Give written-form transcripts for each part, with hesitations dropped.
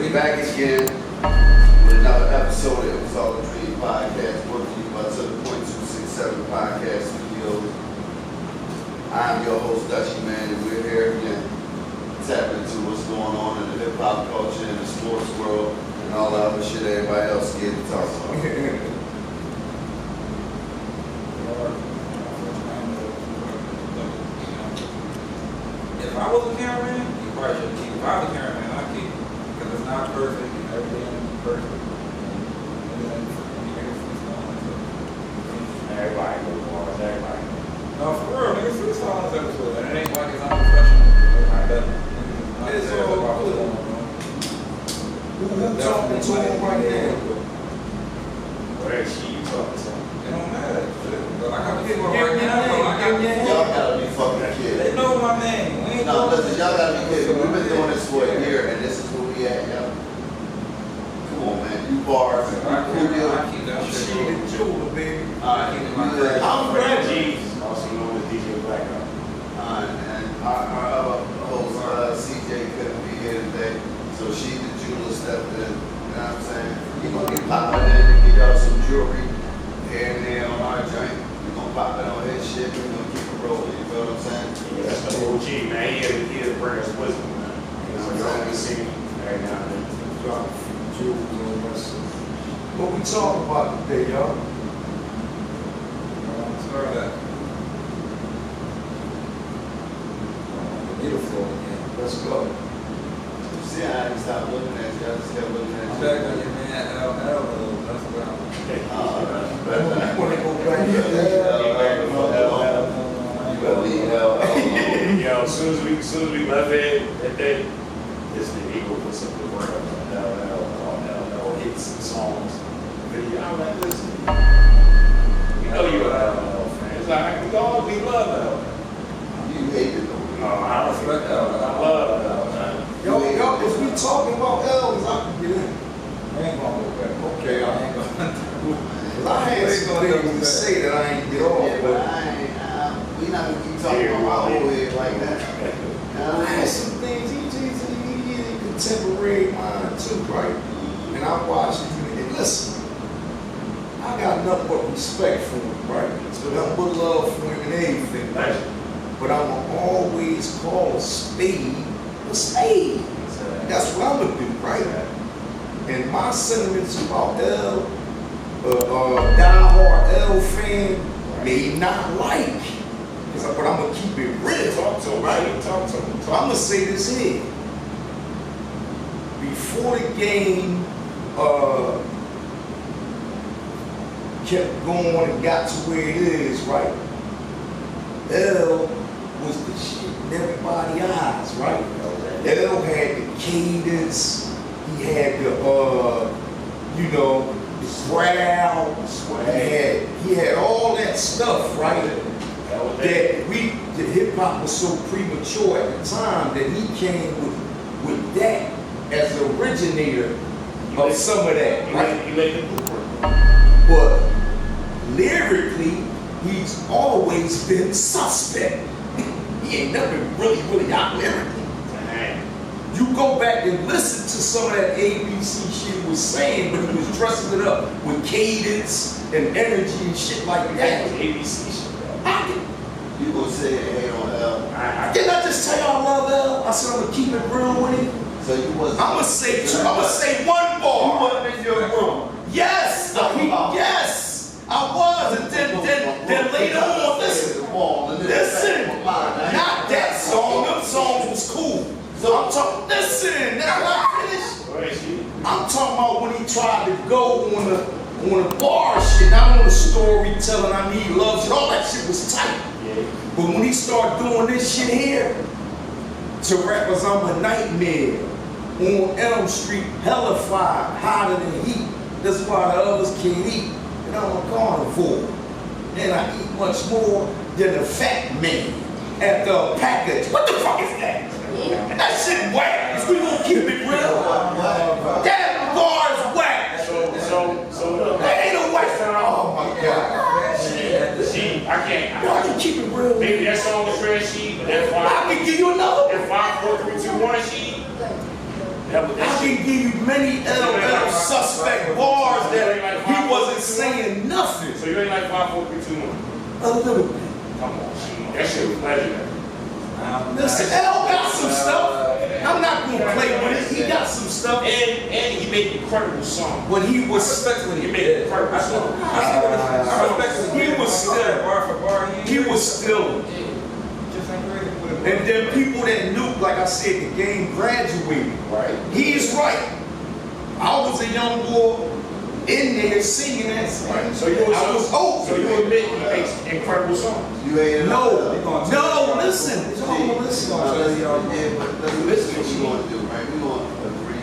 We back again with another episode of It Was All a Dream Podcast, brought to you by To The Point 267 Podcast Studios. I'm your host, Dutchy Man, and we're here again tapping into what's going on in the hip-hop culture, in the sports world, and all the other shit everybody else scared to talk about. If I was a cameraman, you probably shouldn't keep. If I was a cameraman, I'd keep it. Because it's not perfect, and everything is perfect. Everybody go bars, everybody. No, for real, niggas freestyle this episode. And it ain't like it's unprofessional. It's all good. Who talking to him right now? Whatever shit you talking to. It don't matter. But I got people Y'all right now. gotta be fucking kidding. They know my name. We ain't No, doing listen, y'all gotta be kidding. We've been doing this for a year, and this is where we at, y'all. Come on, man. You bars. I keep that shit. She the jeweler, baby. I keep it like that. I'm ready. G's, also known as DJ Blackout. And our other host, CJ, couldn't be here today, so she the jeweler stepped in. You know what I'm saying? You're gonna be popping in and get y'all some jewelry here and there on our joint. We're gonna pop it on his shit. We're gonna keep it rolling. You feel what I'm saying? Yeah, that's the OG, man. He had to bring us wisdom, man. You know, you always see him every now and then. Drop a few jewels on us. What we talking about today, y'all? Sorry that. Beautiful again. Let's go. See, I didn't stop looking at you. I just kept looking at I'm you. back on your man LL. That's what I'm. You want to go back to that? You better leave LL. Yo, as soon as we left it that day, this the Eagle put some good work up on LL hits and songs. Video. I'm like, listen, we know you're an LL fan. It's like, we love LL. You hate it though. I respect LL. I love LL, man. Yo, if we talking about L's, I can get in. I ain't gonna go back. Okay, I ain't gonna. Cause I had some things to say that I ain't get off, Yeah, but but we not gonna keep talking about my old head like that. I had some things, he's in contemporary mind too, right? And I watched it, and listen, I got nothing but respect for him, right? Nothing but love for him and everything, right? But I'ma always call a spade a spade. That's what I'm gonna do, right? And my sentiments about L, diehard L fan, may not like. But I'm gonna keep it real. Talk to him, right? Talk to him. So I'm gonna say this here. Before the game kept going and got to where it is, right? L was the shit in everybody's eyes, right? L had the cadence, he had the the growl, he had all that stuff, right? The hip hop was so premature at the time that he came with that as the originator of some of that, right? He laid the blueprint. But lyrically, he's always been suspect. He ain't never really out lyrically. You go back and listen to some of that ABC shit he was saying, but he was dressing it up with cadence and energy and shit like that. ABC shit. You gonna say they hate on L? Didn't I just tell you I love L? I said I'm gonna keep it real with him. So you wasn't. I'm gonna say one bar. You wasn't in your room. Yes, yes, I was, and then later on, listen, not that song. Them songs was cool. So I'm talking. Listen, now I finished. I'm talking about when he tried to go on the bar shit, not on the storytelling. I need love shit. All that shit was tight. But when he started doing this shit here, to rappers, I'm a nightmare. On Elm Street, hella fire, hotter than heat. That's why the others can't eat. And I'm a carnivore. And I eat much more than a fat man at the package. What the fuck is that? That shit whack. If we gonna keep it real, that bar is whack. So look. That ain't a whack. Oh my God. I can't. Y'all can keep it real. Maybe that song was fresh sheet, but that's why. I can give you another one. That 5, 4, 3, 2, 1 sheet. That can give you many LL suspect bars that he wasn't saying nothing. So you ain't like 5, 4, 3, 2, 1. A little bit. Come on, G. That shit was legendary. Listen, L got some stuff. I'm not gonna play with it. He got some stuff. And he made incredible songs. But he I was respect what He he made did. incredible I songs. respect what He was still- bar for bar. he was still. Just ain't ready to put it. And then people that knew, like I said, the game graduated. Right. He's right. I was a young boy in there singing that. Right. So you I was old. So you admit he makes incredible songs. You ain't No, enough. no, listen. No, listen. Yeah, but listen what we gonna do, right? We gonna agree,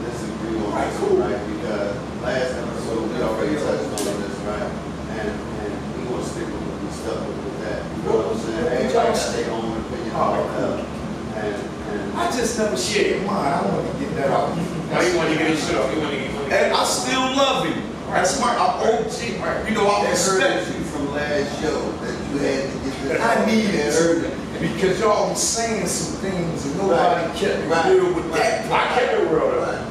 disagree on Right, this, cool. right? Because last episode, we already touched on this, right? And we gonna stick with the stuff with that. You know what I'm saying? Everybody got their own opinion on that. And I just never shared mine. I want to get that out. Now you want to get his shit off. You want to get And I still love him. That's my OG. You know, I I respect heard you from last show that you had to get this. I needed heard to because y'all was saying some things and nobody Right. kept it Right. real with that. I kept it real though. Right.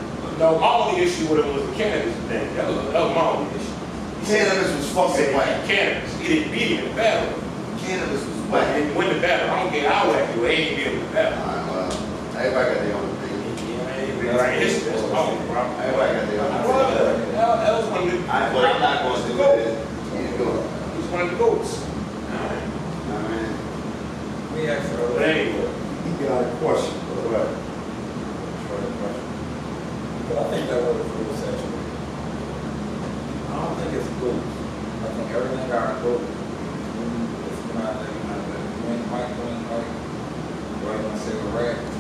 No, my only issue with him was the cannabis thing. That was my only issue. Cannabis was He fucking said white. cannabis. He didn't beat him in the battle. Cannabis was But white. he didn't win the battle. I don't get how that do. He ain't beat him in the battle. Alright, well, everybody got their own opinion. Right, his that's the problem, bro. Everybody got their own Well, opinion. that was one of the. I'm not going to do it. You go. He was one of the goats. I mean, We asked her. But anyway. He got a question. Right. But I think that was a real saturated. I don't think it's good. I think everything got good. It's not that you know that when Mike went like, right when I say a rap, it's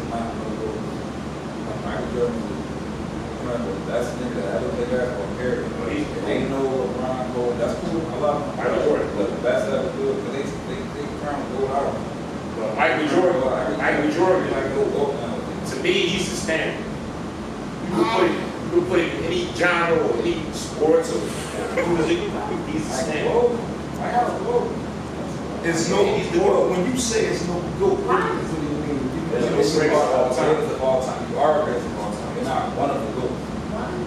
not no good. Like Michael Jordan, remember that's the nigga that I look at that for period. If they know LeBron gold, that's cool. I love him. Michael Jordan. But the best ever do it because they crown gold out. But Michael Jordan, like go gold now. to me, he's the standard. You could put it in any genre or any sports or music, he's the standard. I got a gold. It's no goat. When you say it's no goat, what do you mean? There's no Greatest greatest of all time. of all time. You are greatest of all time. You're not one of the goats.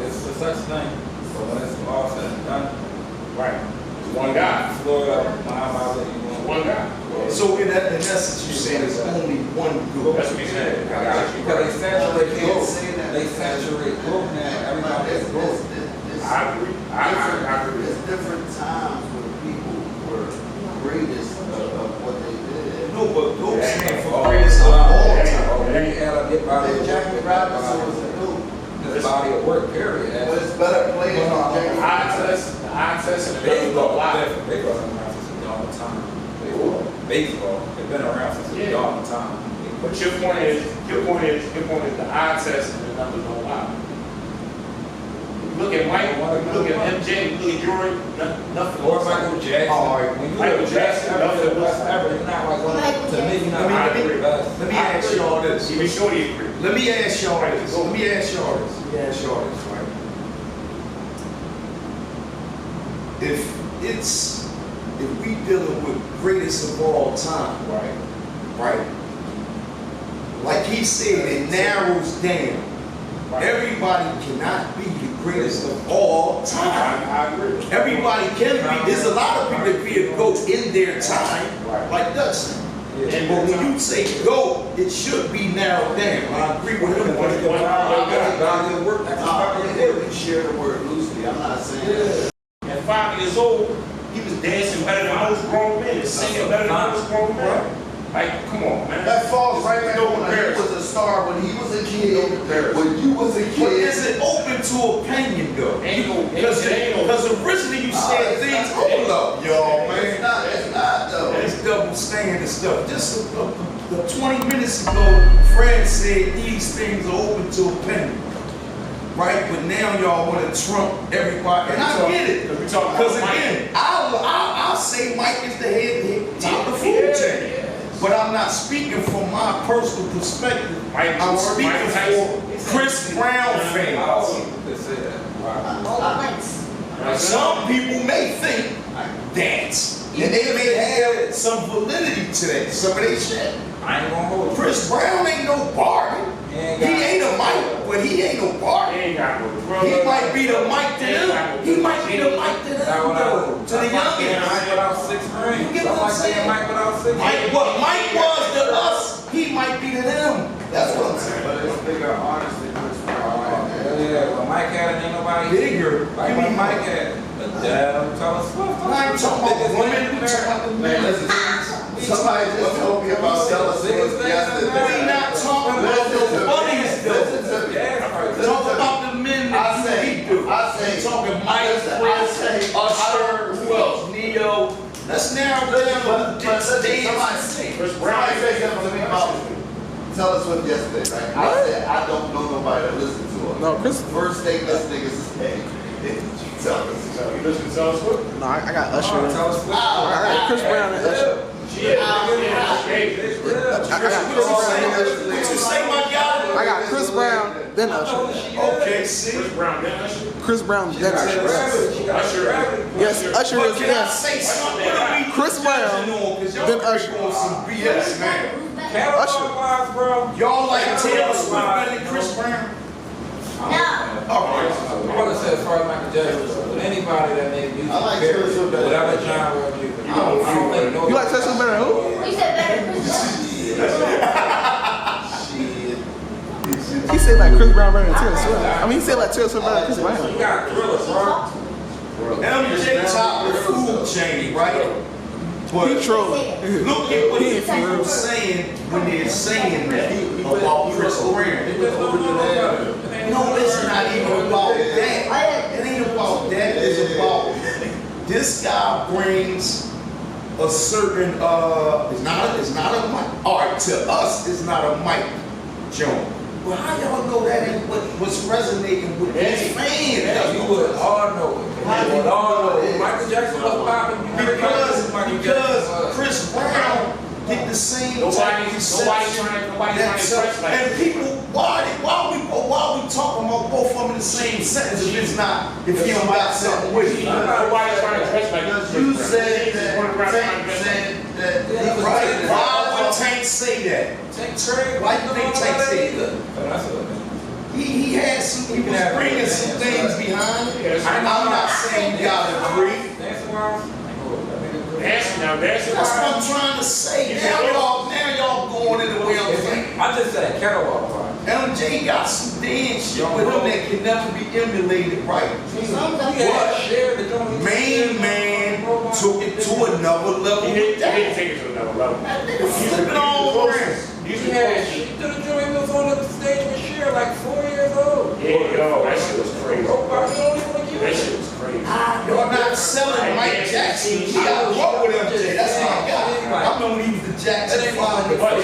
It's a such thing. So when it's all said and done, Right. It's one guy. Florida, Muhammad Ali, you It's know, one guy. So in essence, you're saying it's only one goat. That's what he said. because they saturate They can't gold. say that. They saturate gold now. Everybody is gold. I agree. I agree. There's different times when people were greatest of what they did. No, but goat Yeah. stand for greatest of all Yeah. time. When you add up your body of work, Jackie Robinson was a goat, his body of work, period. but it's better players than Jackie Robinson. The eye test and the Baseball, live. different. Baseball's been around since the dawn of time. Baseball, they've been around since the dawn of time. But your point is the eye test and the numbers don't lie. Look at Mike, look at MJ, look at Jordan, nothing. Or Michael Jackson. All right. When you Michael look at Jackson, Jackson, ever the best ever. You're not like one of to me. You're not Let me- one of the best. Let me ask y'all this. Even Shorty agree. Let me ask y'all this. Let me ask y'all this. Let me ask y'all this, right? If we dealing with greatest of all time, right? Like he said, it narrows down. Everybody cannot be the greatest of all time. I agree. Everybody can be. There's a lot of people that be a GOAT in their time, like Dustin. Yeah. But when you say GOAT, it should be narrowed down. I agree with him. Body of work. We share the word loosely, I'm not saying. At 5 years old, he was dancing better than most grown men, singing better than most grown men. Like, come on, man. That falls right back No when he comparison. was a star, when he was a kid, when you was a But kid. is it open to opinion though? Ain't no, Because originally you said things, hold up, y'all, It's man. not, it's not though. It's double standard stuff. Just 20 minutes ago, Fred said these things are open to opinion. Right? But now y'all want to trump everybody. And I get it. Because we talking about Because Mike. again, I'll say Mike is the head top of the food chain. But I'm not speaking from my personal perspective. Mike I'm Jordan, speaking Mike Tyson. for Chris Brown fans. They say that. Wow. Some people may think that, and they may have some validity to that. Some of they shit. I ain't gonna hold you. Chris Brown ain't no bargain. He ain't a Mike, but he ain't no He Bart. ain't got no brother. He might be the Mike to them. He might be the Mike to them, though, to the Mike youngins. without 6 rings. You get what I'm saying? Mike without 6 Mike, what Mike was to us, he might be to them. That's what I'm saying. But it's bigger, honestly, Chris Brown. Yeah, when Mike had it, ain't nobody Bigger. like when Mike had it. Adele, Taylor Swift. I ain't talking about Biggest women, name we in talking about the Man, men. listen, somebody just told me about Taylor Swift yesterday. We not talking about the bunnies, though. Listen to me. Yeah, right. Talk about the men that you do. I say, Talking Mike, listen, Chris, Usher, who else? Neo. Let's narrow down. but listen, Chris Brown. somebody said something to me about Taylor Swift yesterday, right? I said, I don't know nobody that listens to her. No, Chris. First thing this nigga say, Taylor Swift. So you listen to Taylor Swift? No, I got Usher. Taylor Swift. I got Chris Brown and Usher. Yeah. I got Chris Brown. What you say, my guy? I got Chris Brown, then Usher. Okay, see. Chris Brown, then Usher. Chris Brown, then Usher. Yes, Usher is Can I yes. say something? What are we Chris Brown, then then Usher. on some BS, man. Catalog-wise, bro. Y'all like Taylor Swift better than Chris Brown? All right. I'm gonna say as far as Michael Jackson, but anybody that made music, I like Taylor Swift better. whatever genre of music, I don't think nobody. You like Taylor Swift better than who? You said better Chris Brown. He said like Chris Brown better than Taylor Swift. I mean, he said like Taylor Swift better than Chris You Brown. got Thriller, bro. MJ top the food chain, right? But He trolling. look at what He these ain't for people real. saying when they're saying that about Chris Brown. They just don't know better. No, it's not even about that. It ain't about that. It's about this guy brings a certain it's not a mic. All right, to us, it's not a mic, Joe. Well, how y'all know that ain't what's resonating with his fans? You would all know it. You would all know it. Michael Jackson was popping. Because Chris Brown get the same Nobody's trying to press like and people, why we talking about both of them in the same sentence if you don't got something with it? Nobody's trying to press like Because you said that Tank said that he was Right? saying Why would that. Tank say that? Tank Trey. Why you think Tank said that? That's what He had some, he was bringing some things behind it. I'm not saying you gotta agree. That's That's what I'm trying to say. Now y'all going in the way I'm saying. I just said catalog wise. MJ got some dance shit with him that can never be emulated, right? What? Share the joint. Main man took it to another level He with didn't that. take it to another level. That nigga flipping all around. He had shit to the joint. He was on the stage with Cher like 4 years old. Yeah, yo, that shit was crazy. Nobody don't even want to That shit was crazy. Y'all not selling Mike Jackson. He got what with MJ. That's my guy. I remember when he was the Jackson 5. But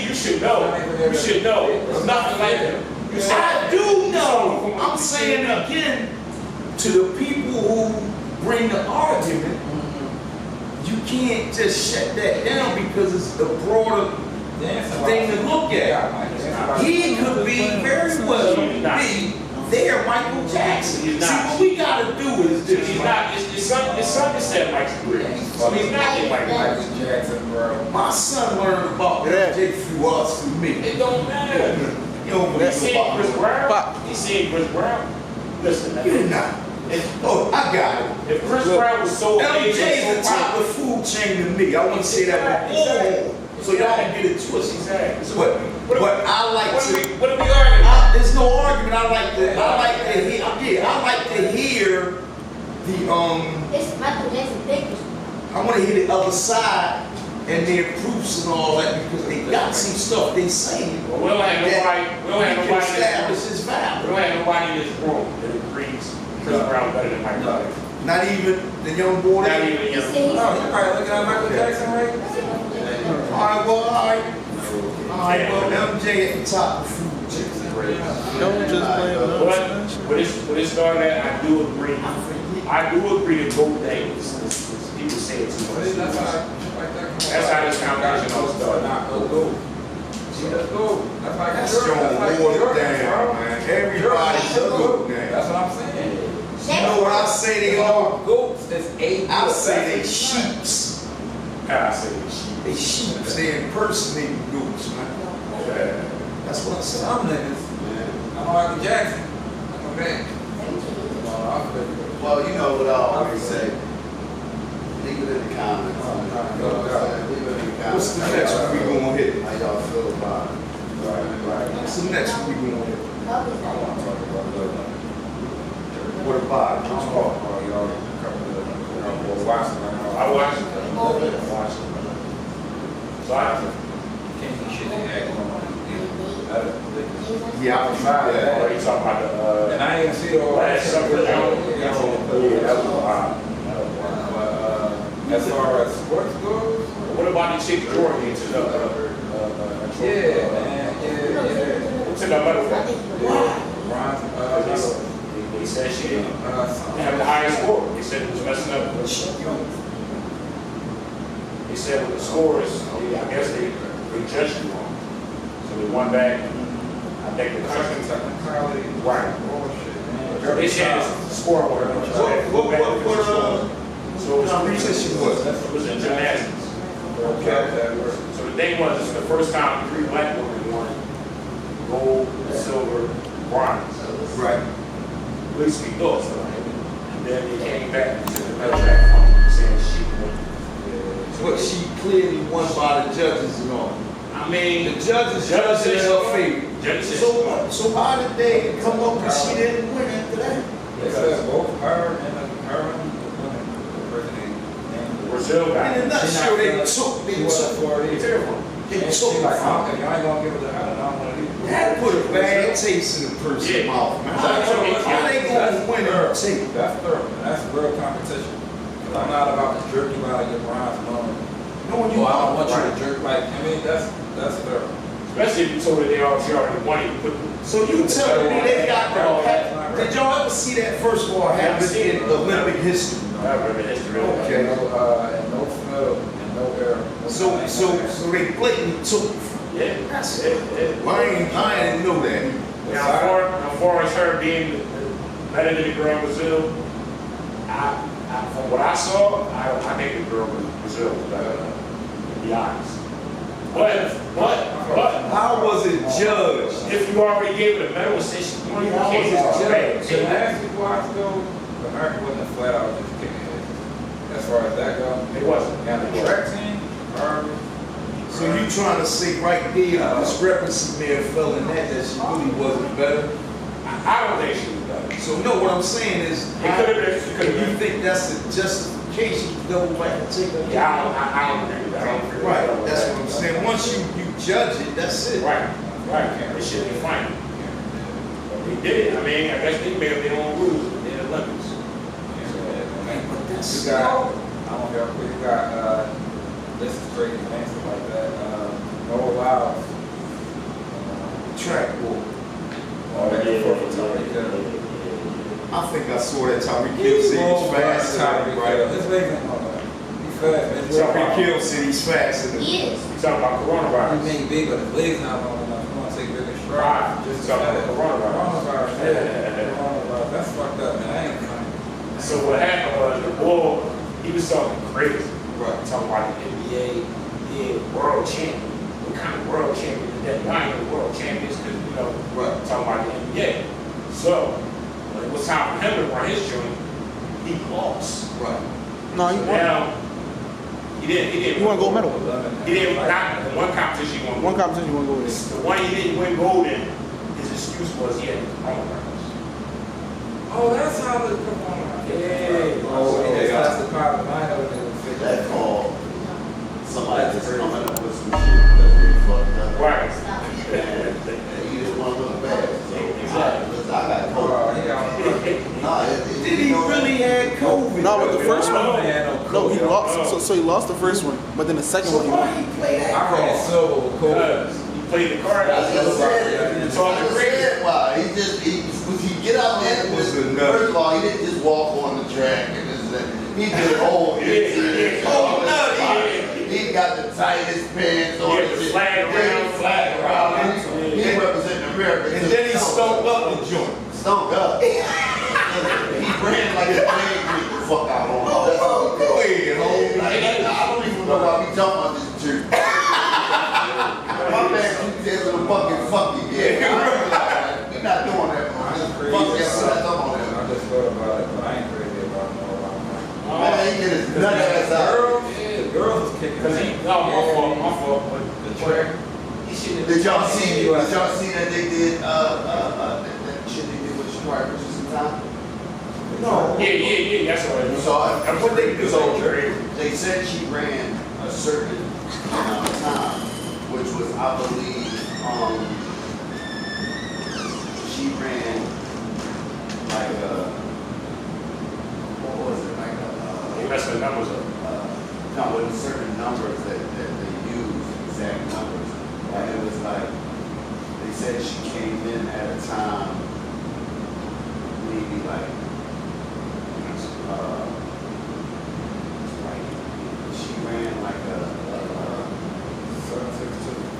you should know. You should know. It's nothing like him. You said, I do know. I'm saying again to the people who bring the argument, you can't just shut that down because it's the broader thing to look at. He could be very well be their Michael Jackson. See, He's not. what we gotta do is he's this. not, it's something said Mike's career. So he's not getting like Mike. Michael Jackson, bro. My son learned about Yeah. MJ through us, through me. It don't matter. You know what He I'm seen Chris Brown. Pop. He seen Chris Brown. Listen, You did not. Oh, I got it. if Chris Brown was so MJ is amazing, the so top of the food chain to me. I want to say that before, so y'all can get it twisted. Exactly. So But I like to. what are we arguing about? There's no argument. I like to hear. I like to hear the It's Michael Jackson pictures. I want to hear the other side and their proofs and all that because they got some stuff they saying. Well, we don't have nobody. We don't have can nobody. establish is We valid. don't have nobody in this room that agrees Chris Brown better than Mike Jackson. Not even the young boy. Not even He you. said he's No, you probably looking at Michael Jackson, right? All right. Well, MJ at the top of the food chain. Don't just blame But what it started at, I do agree. I do agree that both days. People say it too much. That's how this conversation all started. Let's go. That's like That's John Ward down, man. Everybody's a goat That's now. what I'm saying. You know what I say they are? Goats is eight. I say they sheeps. I say this shit. They sheeps. They impersonating goats, man. Yeah. That's what I said. Some niggas, I'm Michael Jackson. I'm a man. Well, you know what I always say. Leave it in the comments. You know what I'm saying? Leave it in the comments. What's the next one we gonna hit? How y'all feel about it? What's the next one we gonna hit? I want to talk about the What about it? What's called? I watched it. So I have to. Yeah, I was trying Or that. you talking about the, And I ain't see the last summer, Yeah, yeah, that was wild. as far as sports goes, What about the chick Jordan to the, yeah, man, yeah. to the medal? Bronze, They said she didn't something. have the highest score. They said it was messing up. They said with the scores, I guess they judged it wrong. So they won back. I think the country. Technicality. Right. Bullshit, man. They said the score were. So it was Competition was. It was in gymnastics. Okay. So the thing was, it's the first time 3 black women won gold, silver, bronze. Right. At least we thought so. And then they came back to the medal track from saying she won. But she clearly won by the judges and all. I mean, The judges judged in her favor. Judges. So what? So how did they come up and she didn't win after that? They said both her and the women, the person named Brazil In guy. a nutshell, they took She was it. authority. They And took she it like, from her. okay, y'all ain't gonna give her the, I don't know what it is. That put a bad taste in the person's Yeah. mouth, man. That's How they gonna win and That's take? thorough, man. That's real competition. 'Cause I'm not about to jerk you out of your bronze moment. No, you Well, I don't want you right. to jerk, like, I mean, that's thorough. Especially if you told her she already won it. Put So you telling me they got the? Did y'all ever see that first ball happen in Olympic history? I remember history. Okay. And no smell, and no air. So they blatantly took it from. Yeah. That's Yeah, it. yeah. Well, I didn't know that. Now, as far as her being better than the girl in Brazil, from what I saw, I think the girl in Brazil was better, to be honest. But, How was it judged? if you already gave it a medal, since you How was can't it just judged? Gymnastics wise though, America wasn't flat out just kicking it. As far as that goes. It wasn't. Now the track team, So you trying to say right there, the discrepancy may have fell in that she really wasn't better? I don't think she was better. So no, what I'm saying is, It could have been. It could if have you been. think that's a justification, to double back and take her. Yeah, I don't agree with that. I don't agree with Right, that. that's what I'm saying. Once you judge it, that's it. Right. It should be fine. But they did it. I mean, I guess they made up their own rules in the Olympics. But that's you got, I don't know, you got, this is crazy, man, stuff like that, Noah Lyles. track ball. Yeah. I think I saw that Tyreek Hill said he's faster, right? His legs ain't long enough. He's fast, man. Tyreek Hill said he's faster than. He is. You talking about He coronavirus? may be big, but his legs not long enough. You want to take bigger strides. Right. Just talking about coronavirus. Coronavirus, yeah. Coronavirus, that's fucked up, man. I ain't funny. So what happened was the bull, he was talking crazy. Right. Talking about the NBA, world champion. What kind of world champion is that? Y'all ain't the world champions because, Right. talking about the NBA. So, when it was time for him to run his joint, he lost. Right. No, So you won. now, he didn't. You won gold medal. He didn't, not in one competition, he won One gold. competition you won gold in. The one he didn't win gold in, his excuse was he had coronavirus. Oh, that's how the coronavirus. Yeah. Oh, yeah, that's the part of mine that was That call, somebody just coming up with some shit that we fucked up. Right. And you just want to look bad. So, Exactly. listen, I got COVID. Nah, Did he really have COVID? No, but the first one, No, no, he lost. So he lost the first one, but then the second So one he why won. he play that I ran card? silver with COVID. Because he played the card. I just said, It's all I just crazy. said why. He get out there and Was just, a nut. first of all, he didn't just walk on the track and this and that. He did whole Oh, He got the tightest pants on. He had the flag around. Flag around. He representing America. And then he stunk up the joint. Stunk up. He ran like a plane creep the fuck out on him. That's Oh, what go he did. ahead, homie. I don't even know why we talking about this dude. My man keeps saying to the fucking fuck you. Yeah, we're not doing that. I ain't Fuck crazy that, about up on it. I that. just thought about it, but I ain't crazy about no around. Man, he get his nut ass out. The girls is kicking. Cause he, no, my fault, but The track. he shouldn't have. Did y'all see that they did, that shit they did with Strikers some time? No. Yeah, that's what it You was. saw it? That's what they do. So, they said she ran a certain amount of time, which was, I believe, she ran like what was it, like They messed the numbers up. no, it was certain numbers that they used, exact numbers. And it was like, they said she came in at a time, maybe like, she ran like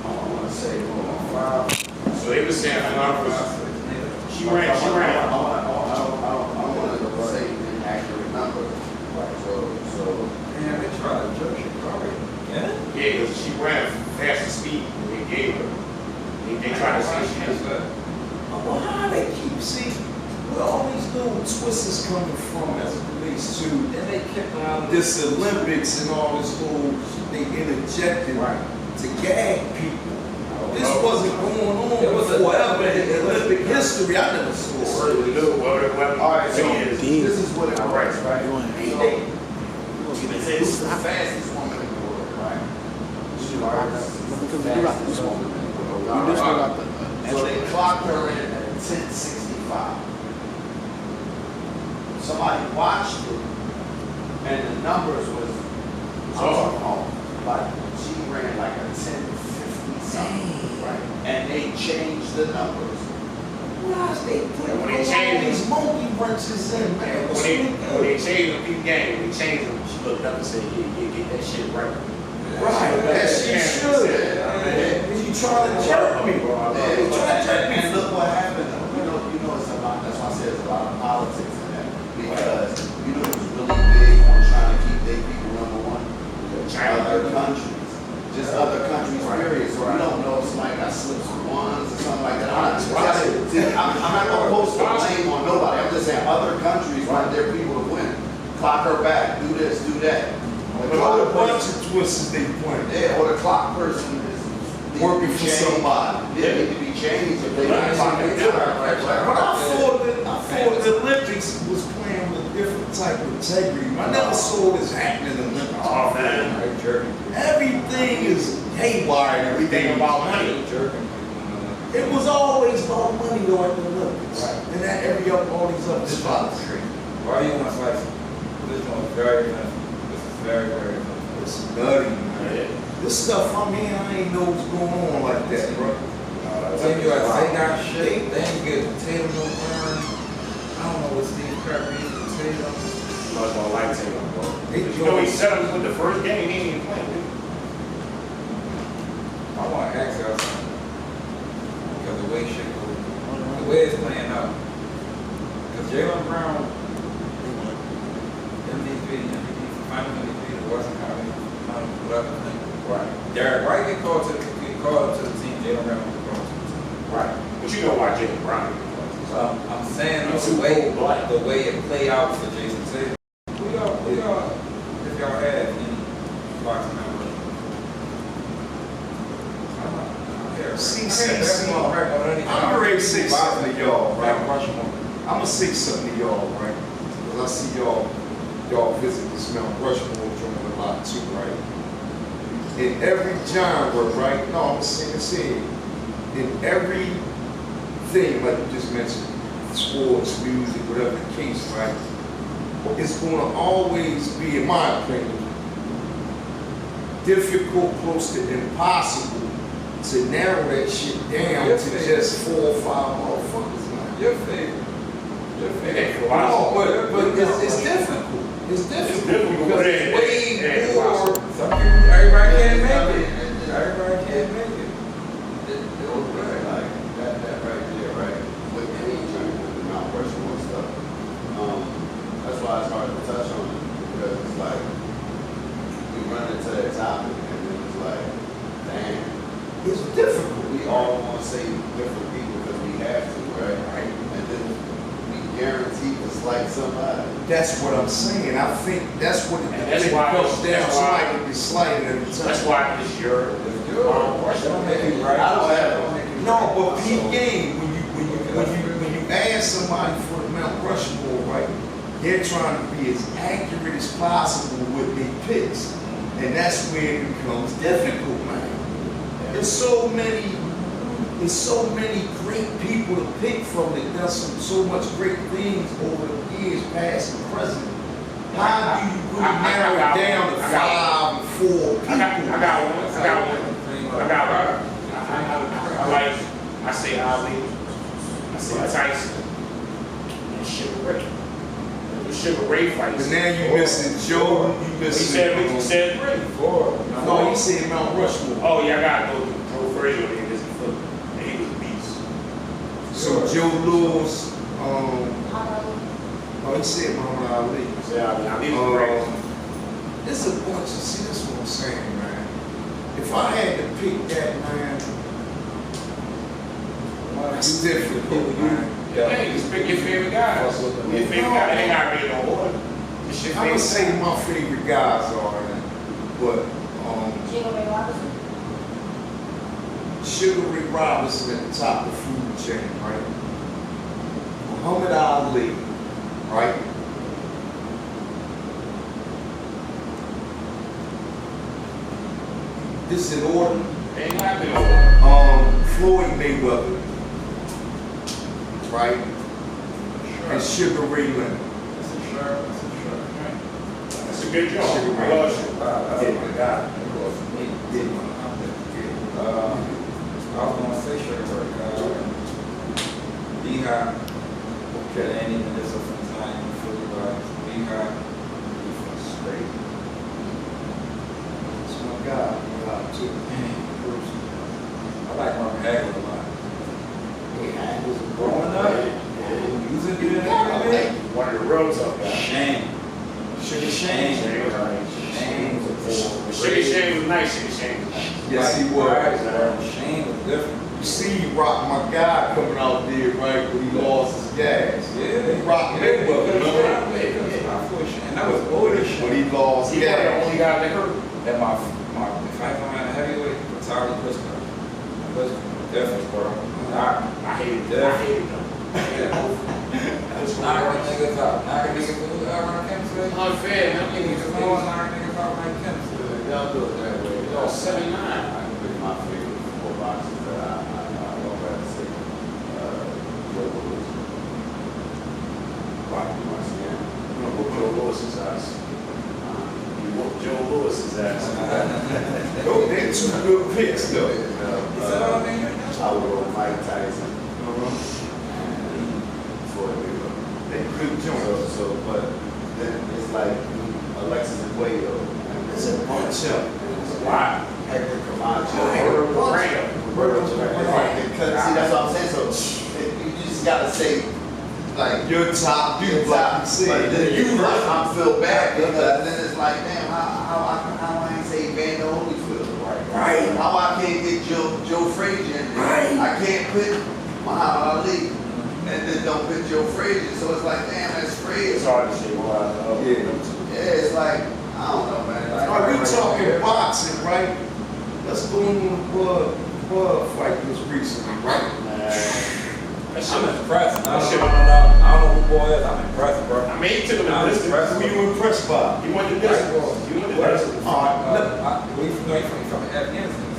I want to say, So they were saying the numbers. She ran. I don't want to say an accurate number. So. Man, they try to jerk Chicago. Yeah? Yeah, because she ran faster speed than they gave her. They tried to say she was good. Well, how they keep, see, where all these little twists is coming from as it relates to And they kicked her out of this Olympics and all this little, they interjected to gag people. This wasn't going on It was a- forever in Olympic history. I never saw it. All right, so is. this is what it was, right? Hey, Who's the fastest woman in the world, right? She was the fastest woman in the world. You just All right. got the. So they clocked her in at 10:65. Somebody watched it, and the numbers was, like, she ran like a 10:50 something, right? And they changed the numbers. why is they putting When they all changed these monkey wrenches in, man? What's When they changed the peak game, when they changed them, she looked up and said, yeah, get that shit right. Right, yes, she should. Yeah. You trying to jerk me, bro? You trying to jerk me? And look what happened, though. You know it's a lot, that's why I said it's a lot of politics in that. Because, you know, it was really big on trying to keep their people number one. Other countries, just other countries, period. So we don't know if somebody got slips of ones or something like that. I'm not gonna post the blame on nobody. I'm just saying other countries want their people to win. Clock her back, do this, do that. But all a bunch of twists they point. Yeah, or the clock person is Working for somebody. They need to be changed if they don't clock it. But I thought the Olympics was playing with a different type of integrity. I never saw this happening in the Olympics. Oh, man. Right, jerking. Everything is haywire and everything about money. Jerking. It was always about money though at the Olympics. And that all these other It's spots. Why do you want to slice it? This one is very offensive. This is very, very offensive. It's nutty, man. This stuff, I mean, I ain't know what's going on like that, bro. Tell you what, they got shit. They ain't get potato no burn. I don't know what Steve Kerr eats potato. Much more light table, bro. They You know, he set up with the first game, he ain't even playing. I want to ask y'all something. Because the way shit goes, the way it's playing out. Because Jaylen Brown, MVP, final MVP, the Western Conference, whatever thing. Right. Derek White get called up to the team. Jaylen Brown get called to the team. Right. But you know why Jaylen Brown. I'm saying You the too way cold-blooded. the way it play out for Jason Tatum. Who y'all, if y'all had any boxing members? I'm ready to say something to y'all, right? I'm gonna say something to y'all, right? Because I see y'all visit this Mount Rushmore joint a lot too, right? In every genre, right? No, I'm saying, in every thing, like you just mentioned, sports, music, whatever the case, right? It's gonna always be, in my opinion, difficult, close to impossible to narrow that shit down Yes, to it just 4 or 5 motherfuckers, man. Your favorite. Your favorite. No, but it's difficult. It's difficult because it's way more. Some people, everybody can't make it. Everybody can't make it. It was really like that right there, right? With any joint, with the Mount Rushmore stuff. That's why it's hard to touch on it because it's like we run into that topic and then it's like, damn, It's difficult. we all want to say different dislike somebody. That's what I'm saying. I think that's what it And that's why- comes down. that's why- Somebody be slighted every time. That's why it's your, Don't make it right. I don't have No, but P game, when you ask somebody for the Mount Rushmore, right, they're trying to be as accurate as possible with their picks. And that's where it becomes difficult, man. There's so many great people to pick from that done so much great things over the years, past and present. How do you really narrow it down to 5 and 4 people? I got one. I like, I say Ali, I say Tyson, and Sugar Ray. The Sugar Ray fights. But now you missing Joe, you He missing. said Ray. No, he said Mount Rushmore. Oh, yeah, I gotta go to Joe Frazier, he was a foot, and he was a beast. So Joe Lewis, oh, he said Muhammad Ali. So, I mean, he was great. It's a bunch of, see, that's what I'm saying, man. If I had to pick that, man, it's difficult, man. Hey, just pick your favorite guy. Your favorite guy, they not really no order. It's your I would favorite. say my favorite guys are, but, Jingle Ray Robinson. Sugar Ray Robinson at the top of the food chain, right? Muhammad Ali, right? This is in order. Ain't not in order. Floyd Mayweather, right? And Sugar Ray Leonard. That's a good job. I love Sugar. I was gonna say Sugar Ray, D-Hop, okay, and even this is some time before D-Hop, defense straight. That's my guy. Too. I like Mark Hagler a lot. He was Growing up, using it in every One of the roads up there. Shane. Sugar Shane. Shane was a bull. Sugar Shane was nice, Sugar Shane was nice. Yes, he was. Shane was different. You see, he rocked my guy coming out there, right, when he lost his gas. Yeah, He rocked Mayweather, remember? And that was older shit. When he lost He was the gas. only guy that hurt. And my if I come out of heavyweight, Vitaly Klitschko. Definitely, bro. I hated them. I hated them. Knocking niggas out. Knocking niggas out. Run Kemp today. Unfair, man. Niggas know I'm knocking niggas out like Kemp today. Y'all do it that way. Y'all 79. I can pick my favorite 4 boxers that I don't have to say. Joe Lewis. Rocky Marciano. You know, whoop Joe Lewis's ass. You whoop Joe Lewis's ass. They're 2 good picks, though. I would go Mike Tyson and Floyd Mayweather. They good joints. But then it's like Alexis and Cuello. It's a bunch of. Why? Hector Camacho. Roberto Right, because see, that's what I'm saying. So you just gotta say, like, Your top dude, like you but said. then you like, I'm feel bad because then it's like, damn, how I ain't say Van Holyfield, Right. How I can't get Joe Frazier in there. Right. I can't put Muhammad Ali and then don't put Joe Frazier. So it's like, damn, that's It's Frazier. hard to say why. Yeah, it's like, I don't know, man. Like, Are we talking boxing, right? Let's go on the Bud fight was recently, right? That shit I'm was impressed. That shit- I don't know who boy is. I'm impressed, bro. I mean, he took him I'm the distance. impressed. Who you impressed by? You went the distance. You went the distance. Where you from Afghanistan?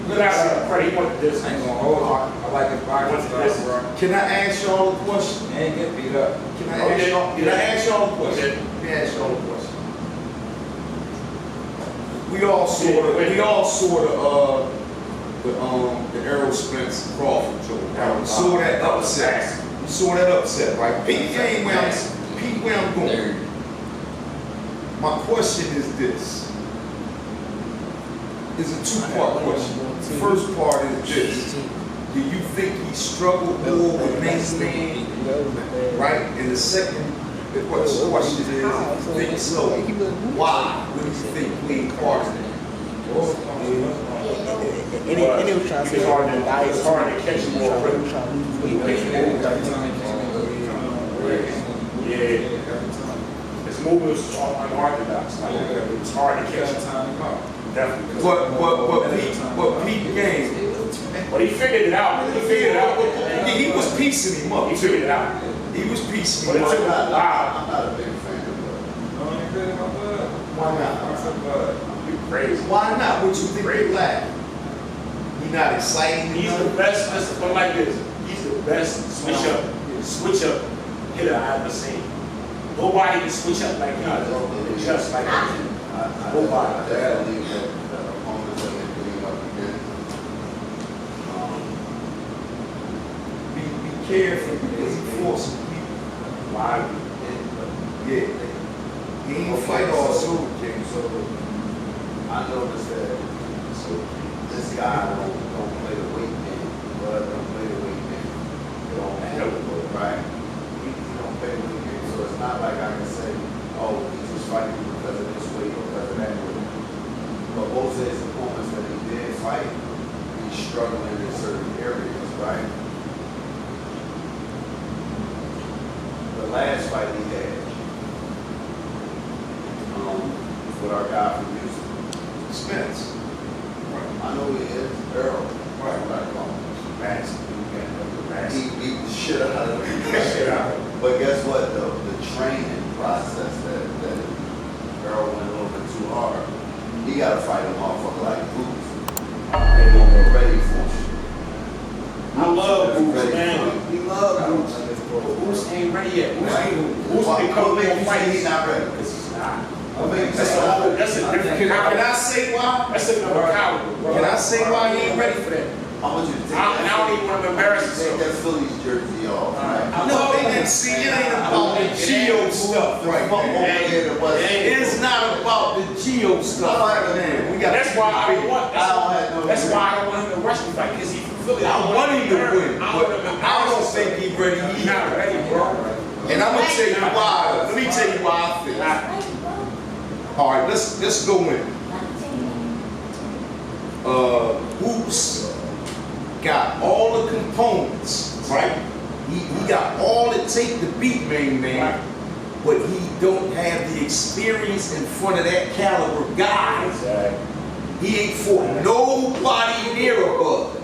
Look out, Freddie, he went the I distance. ain't gonna hold you. I like his boxing What's style, this? bro. Can I ask y'all a question? He ain't get beat up. Can I ask y'all a question? Okay. Let me ask y'all a question. We all saw the Errol Spence Crawford joke. Right? We saw that upset. We saw that upset, right? Pete where I'm going. My question is this. It's a 2-part question. The first part is this. Do you think he struggled more with mainstream? Right? And the second question is, if you think so, why would you think we part of that? And it was trying to say It's hard to catch him more rhythm. His movement was unorthodox. Like, it was hard to catch him. Time to call. Definitely. What Pete game? But he figured it out. He figured it out. He was piecing him up. He figured it out. He was piecing But him it up. took him a while. I'm not a big fan of Bud. No, you good in my blood. Why not? What's up, bud? You crazy. Why not? What you think they lack? He not exciting He's enough? the best. Let's put it like this. He's the best switch up hitter I've ever seen. Nobody can switch up like he does. Just like him. I Nobody. definitely believe that opponents that they're putting up against. Be careful because he forcing people. Why? Yeah. He ain't fight all super games. So I noticed that this guy don't play the weight game. Bud don't play the weight game. They don't handle it, right? He don't play the weight game. So it's not like I can say, oh, he's just fighting because of this weight or because of that weight. But most of his opponents that he did fight, he's struggling in certain areas, right? The last fight he had, with our guy from Houston, Spence. I know he is, Earl. Right. Max. He beat the shit out of him. Shit out. But guess what, though? The training process that Earl went a little bit too hard. He got to fight a motherfucker like Boots. They won't be ready for him. I love Boots, Ready man. for him. He loves Boots. But Boots ain't ready yet. Boots Why- can come what in makes and you fight. say he's not ready? Because he's not. What makes you That's say a whole, that's a different Can I caliber. say why? That's another caliber, bro. Can I say why he ain't ready for that? I want you to take I don't even want to embarrass take myself. that Phillies jersey off, right? No, it ain't. See, it ain't about the Geo stuff right Fuck over there. there that was. It's not about the Geo stuff right there. We got. That's why I don't want. I don't have no. That's why I don't want him to rush the fight because he from Philly. I want him to win, I but want him to I don't think he's ready He's not either. ready, bro. And I'm gonna tell you why. Let me tell you why I feel. All right, let's go in. Hoops got all the components, right? He got all it take to beat Main Man, but he don't have the experience in front of that caliber guy. Exactly. He ain't fought nobody near above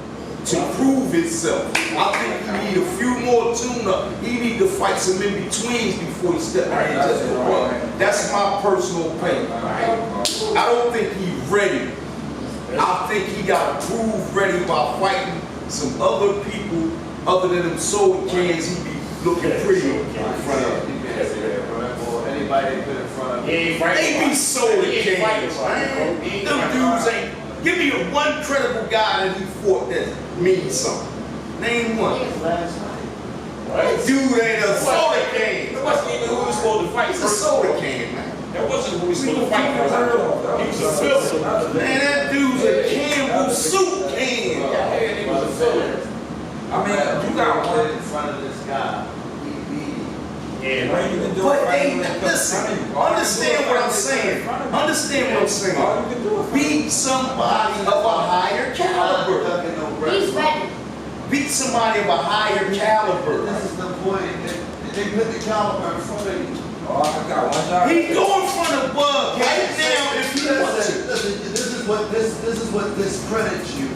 to prove himself. I think he need a few more tune-up. He need to fight some in-betweens before he step out and just go up. That's my personal opinion. I don't think he's ready. I think he got to prove ready by fighting some other people other than them soda cans he be looking pretty in front of. You can't say that, bro. Or anybody that put in front of He ain't fighting. They be soda He ain't fighting, cans, bro. man. He ain't Them fighting. dudes ain't. Give me a one credible guy that he fought that means something. Name one. What? Dude ain't a soda can. It wasn't even who he was supposed to fight. It's a soda can, man. That wasn't who he was supposed to fight. He was a filler. Man, that dude's a Campbell soup can. Yeah, he was a filler. I mean, you got one. in front of this guy. He beat him. Yeah, What you can do But is fight they, him when it comes listen, to you. All you can do is understand what fight I'm him saying. in front of you. Understand what I'm All saying. you can do is fight Beat somebody of a higher Not caliber. ducking no breath. He's ready. Beat somebody of a higher caliber. This is the point. They put the caliber in front of you. Oh, I got one job. He go in front of Bud right now if he wants to. Listen, this is what discredits you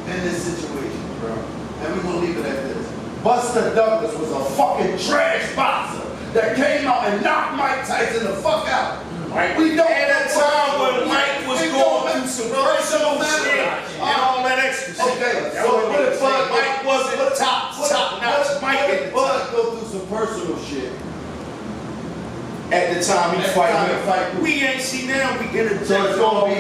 in this situation, bro. And we're gonna leave it at this. Buster Douglas was a fucking trash boxer that came out and knocked Mike Tyson the fuck out. Mike, We don't At a time when Mike was we going don't- through some no, it personal don't matter. shit and all that extra shit. Okay, That so was what if Bud Mike wasn't top notch. Mike What at if the Bud time. go through some personal shit? At the time he At the time he fighting, fight. we ain't see now. We get a So it's gonna be.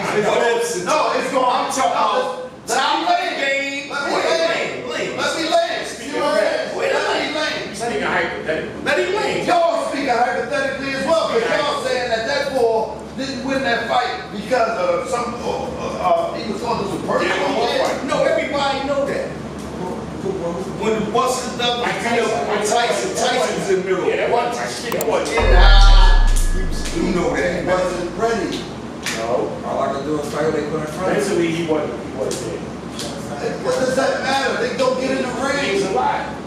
No, it's gonna. I'm talking about top Let me game. Let me land. Let me land. You know what I'm saying? Wait a Let minute. me land. Speaking hypothetically. Let him win. Y'all speaking hypothetically as well, because y'all saying that boy didn't win that fight because of some, he was going to some personal shit. No, everybody know that. When the Buster Douglas beat up with Tyson's in the middle. Yeah, that wasn't Tyson. That wasn't You know that. He wasn't ready. No. All I can do is fight what they put in front of me. Mentally, he wasn't there. What does that matter? They don't get in the He was ring. alive.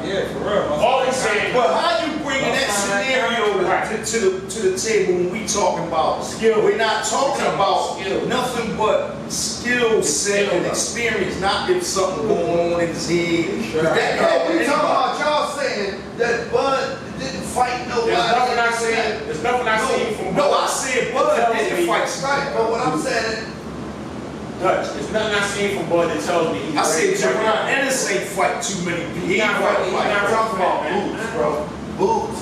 Yeah, for real. All he's saying, But how you bringing that scenario to the table when we talking about Skill. We're not talking about Skill. nothing but skill set and experience, not if something going on in his head. Sure. That No, can we happen talking to about y'all saying that Bud didn't fight nobody. There's nothing I seen from No, I said Bud Tells didn't me- fight. Right, but what I'm saying, Dutch. There's nothing I seen from Bud that tells me he's I said ready to Jerron fight. Ennis ain't fight too many people. He He's ain't not fight fighting- he's like not that. talking about man. Boots, bro. Boots.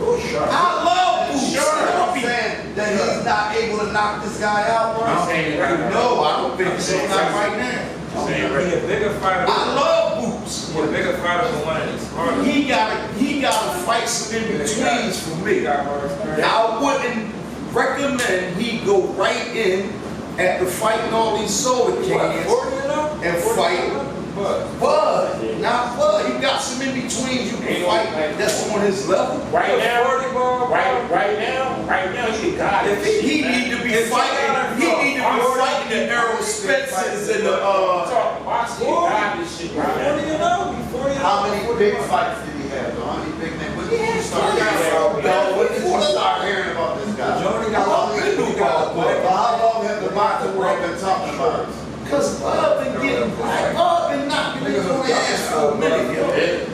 I love Boots. Sure, I'm saying that he's not able to knock this guy out, bro. I'm saying right now. No, I don't think so. Not right now. I'm saying He right a bigger fighter. I love Boots. He a bigger fighter than one of these smarter. He gotta fight some in betweens for He me. got more experience. I wouldn't recommend he go right in after fighting all these soda What, cans 40 and up? and 40 fight and up? But Bud. Not Bud. He got some in betweens you can fight that's on his level. Right now, 40 ball, right now, he got it. He need to be fighting. He need to be fighting the Errol Spencers and the Talking boxing, he got this shit right 40 now. and up. He 40 and up. How many big fights did he have, though? How many big names? When did you start Yeah, hearing about yeah. When did you start hearing about this guy? Johnny How got long a have you big guy. How long have the boxing world been talking about it? Cause Bud been getting Bud been knocking niggas on the ass for a minute, yo.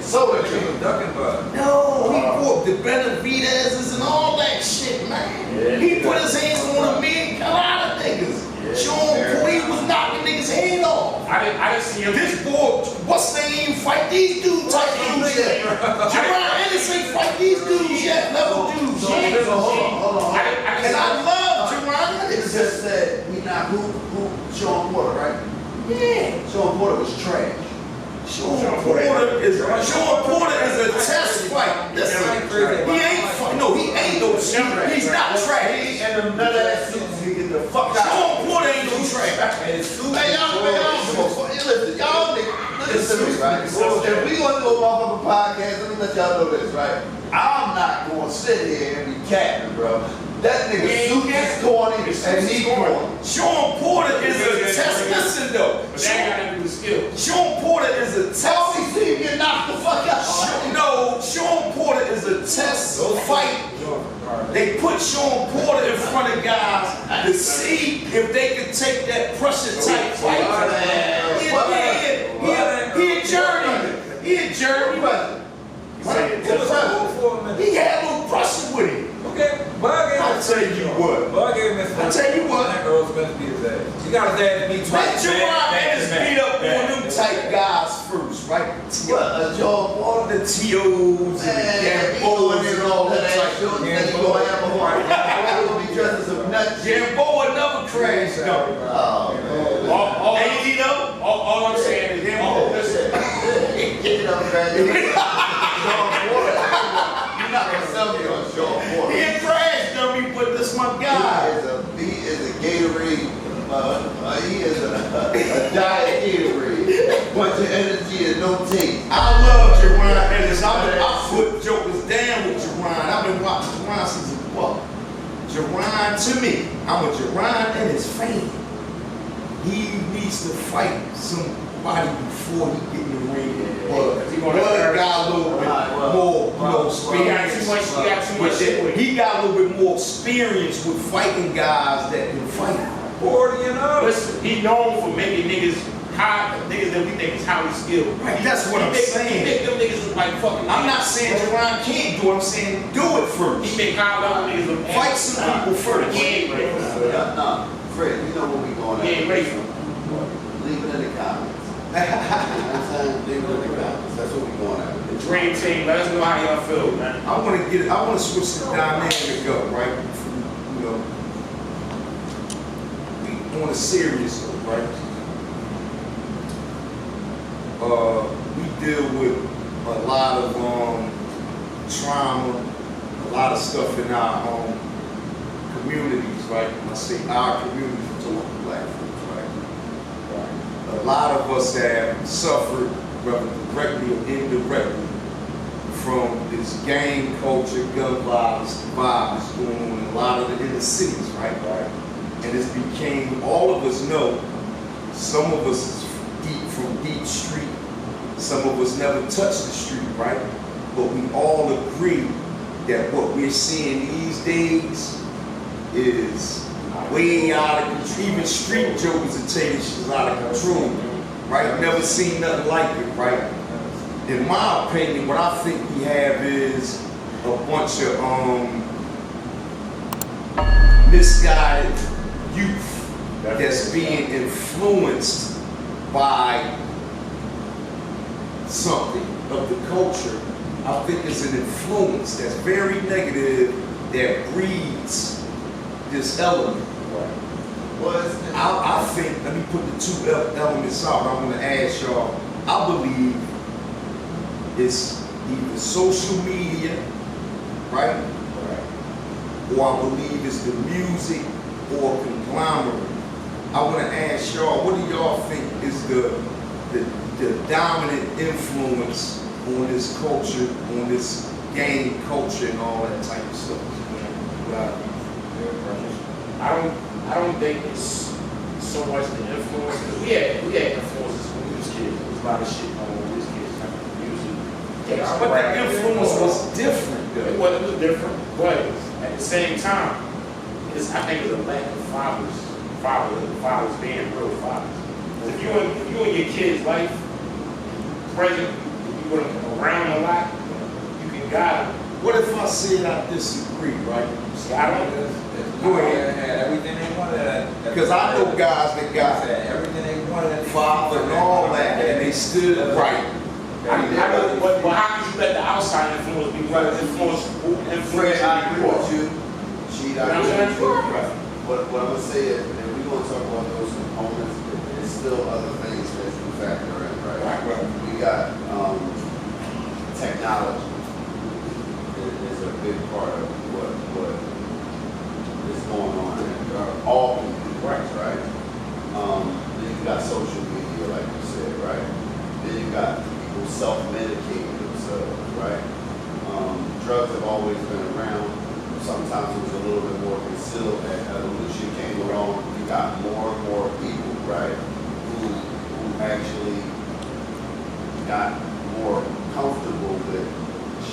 So He was ducking Bud. No, he fought the Benavidez's and all that shit, man. Yeah. He put his hands on a million, a lot of niggas. Sean Porter was knocking niggas' head off. I didn't see him. This boy, what's the name? Fight these dudes type dudes yet. Jerron Ennis ain't fight these dudes yet, level dudes. So hold on. And I love Jerron It Ennis. just said he not who Sean Porter, right? Yeah. Sean Porter was trash. Sean Porter is a test fight. Listen, he ain't fight. No, he ain't no shooter. He's not trash. And them nut ass suits, he get the fuck out. Sean Porter ain't no trash. Hey, y'all listen to me, right? So if we gonna do a motherfucking podcast, let me let y'all know this, right? I'm not gonna sit here and be capping, bro. That nigga suit is corny and he corny. Sean Porter is a test. Listen though, But that ain't got nothing to do with skill. Sean Porter is a test. Tell me, see him get knocked the fuck out. No, Sean Porter is a test fight. They put Sean Porter in front of guys to see if they could take that pressure type fight. He a journey. He a journey. He had a little pressure with him. Okay, Bud gave I'll tell you what. Bud gave him his I'll tell you what. That girl's gonna beat his ass. You got his ass beat Let twice. Jerron Ennis beat up on them type guys first, right? What, Joe Porter? The TOs and the Gambos and all that type. Gamboa never crashed though. Ain't he though? All I'm saying is, listen, He a crash dummy, but this my guy. He is a Gatorade. He is a diet Gatorade. Bunch of energy and no taste. I love Jerron Ennis. I put jokers down with Jerron. I've been watching Jerron since he was Jerron to me. I'm a Jerron Ennis fan. He needs to fight somebody before he get in the ring. Bud got a little bit more, experience. He got too much shit with him. He got a little bit more experience with fighting guys that can fight. 40 and up. Listen, he known for making niggas niggas that we think is highly skilled. Right, that's what I'm saying. He make them niggas look like fucking. I'm not saying Jerron can't do it. I'm saying do it first. He make high level niggas look. Fight some people first. He ain't ready for that. Nah, Fred, you know what we going He ain't ready for at. that. Leave it in the comments. You know what I'm saying? Leave it in the comments. That's what we going at. The Dream Team, let us know how y'all feel, man. I want to switch the dynamic up, right? You know, we on a serious note, right? We deal with a lot of trauma, a lot of stuff in our communities, right? When I say our communities, I'm talking about black folks, right? A lot of us have suffered, whether directly or indirectly, from this gang culture, gun violence going on in a lot of the inner cities, right? And it's became, all of us know, some of us is deep from Deep Street, some of us never touched the street, right? but we all agree that what we're seeing these days is way out of control. Even street jokers and tell you she's out of control, right? Never seen nothing like it, right? In my opinion, what I think we have is a bunch of misguided youth that's being influenced by something of the culture. I think it's an influence that's very negative that breeds this element. I think, let me put the two elements out. I want to ask y'all, I believe it's either social media, right? Or I believe it's the music or conglomerate. I want to ask y'all, what do y'all think is the dominant influence on this culture, on this gang culture and all that type of stuff? I don't think it's so much the influence, because we had influences when we was kids. There was a lot of shit on when we was kids, like music. But the influence was different, though. It was different, but at the same time, I think it's a lack of fathers being real fathers. If you in your kid's life, present, you were around a lot, you can guide them. What if I said I disagree, right? See, I don't. Go ahead. Had everything they wanted. Because I know guys that got everything they wanted. father and all that, and they stood right. But how could you let the outside influence be influence Fred, I agree you? with you. Sheet, I agree with you. But what I'm gonna say is, if we're gonna talk about those components, there's still other things that you factor in, right? We got technology is a big part of what is going on in all communities, right? Then you got social media, like you said, right? Then you got people self-medicating themselves, right? Drugs have always been around. Sometimes it was a little bit more concealed. As evolution came along, you got more and more people, right, who actually got more comfortable with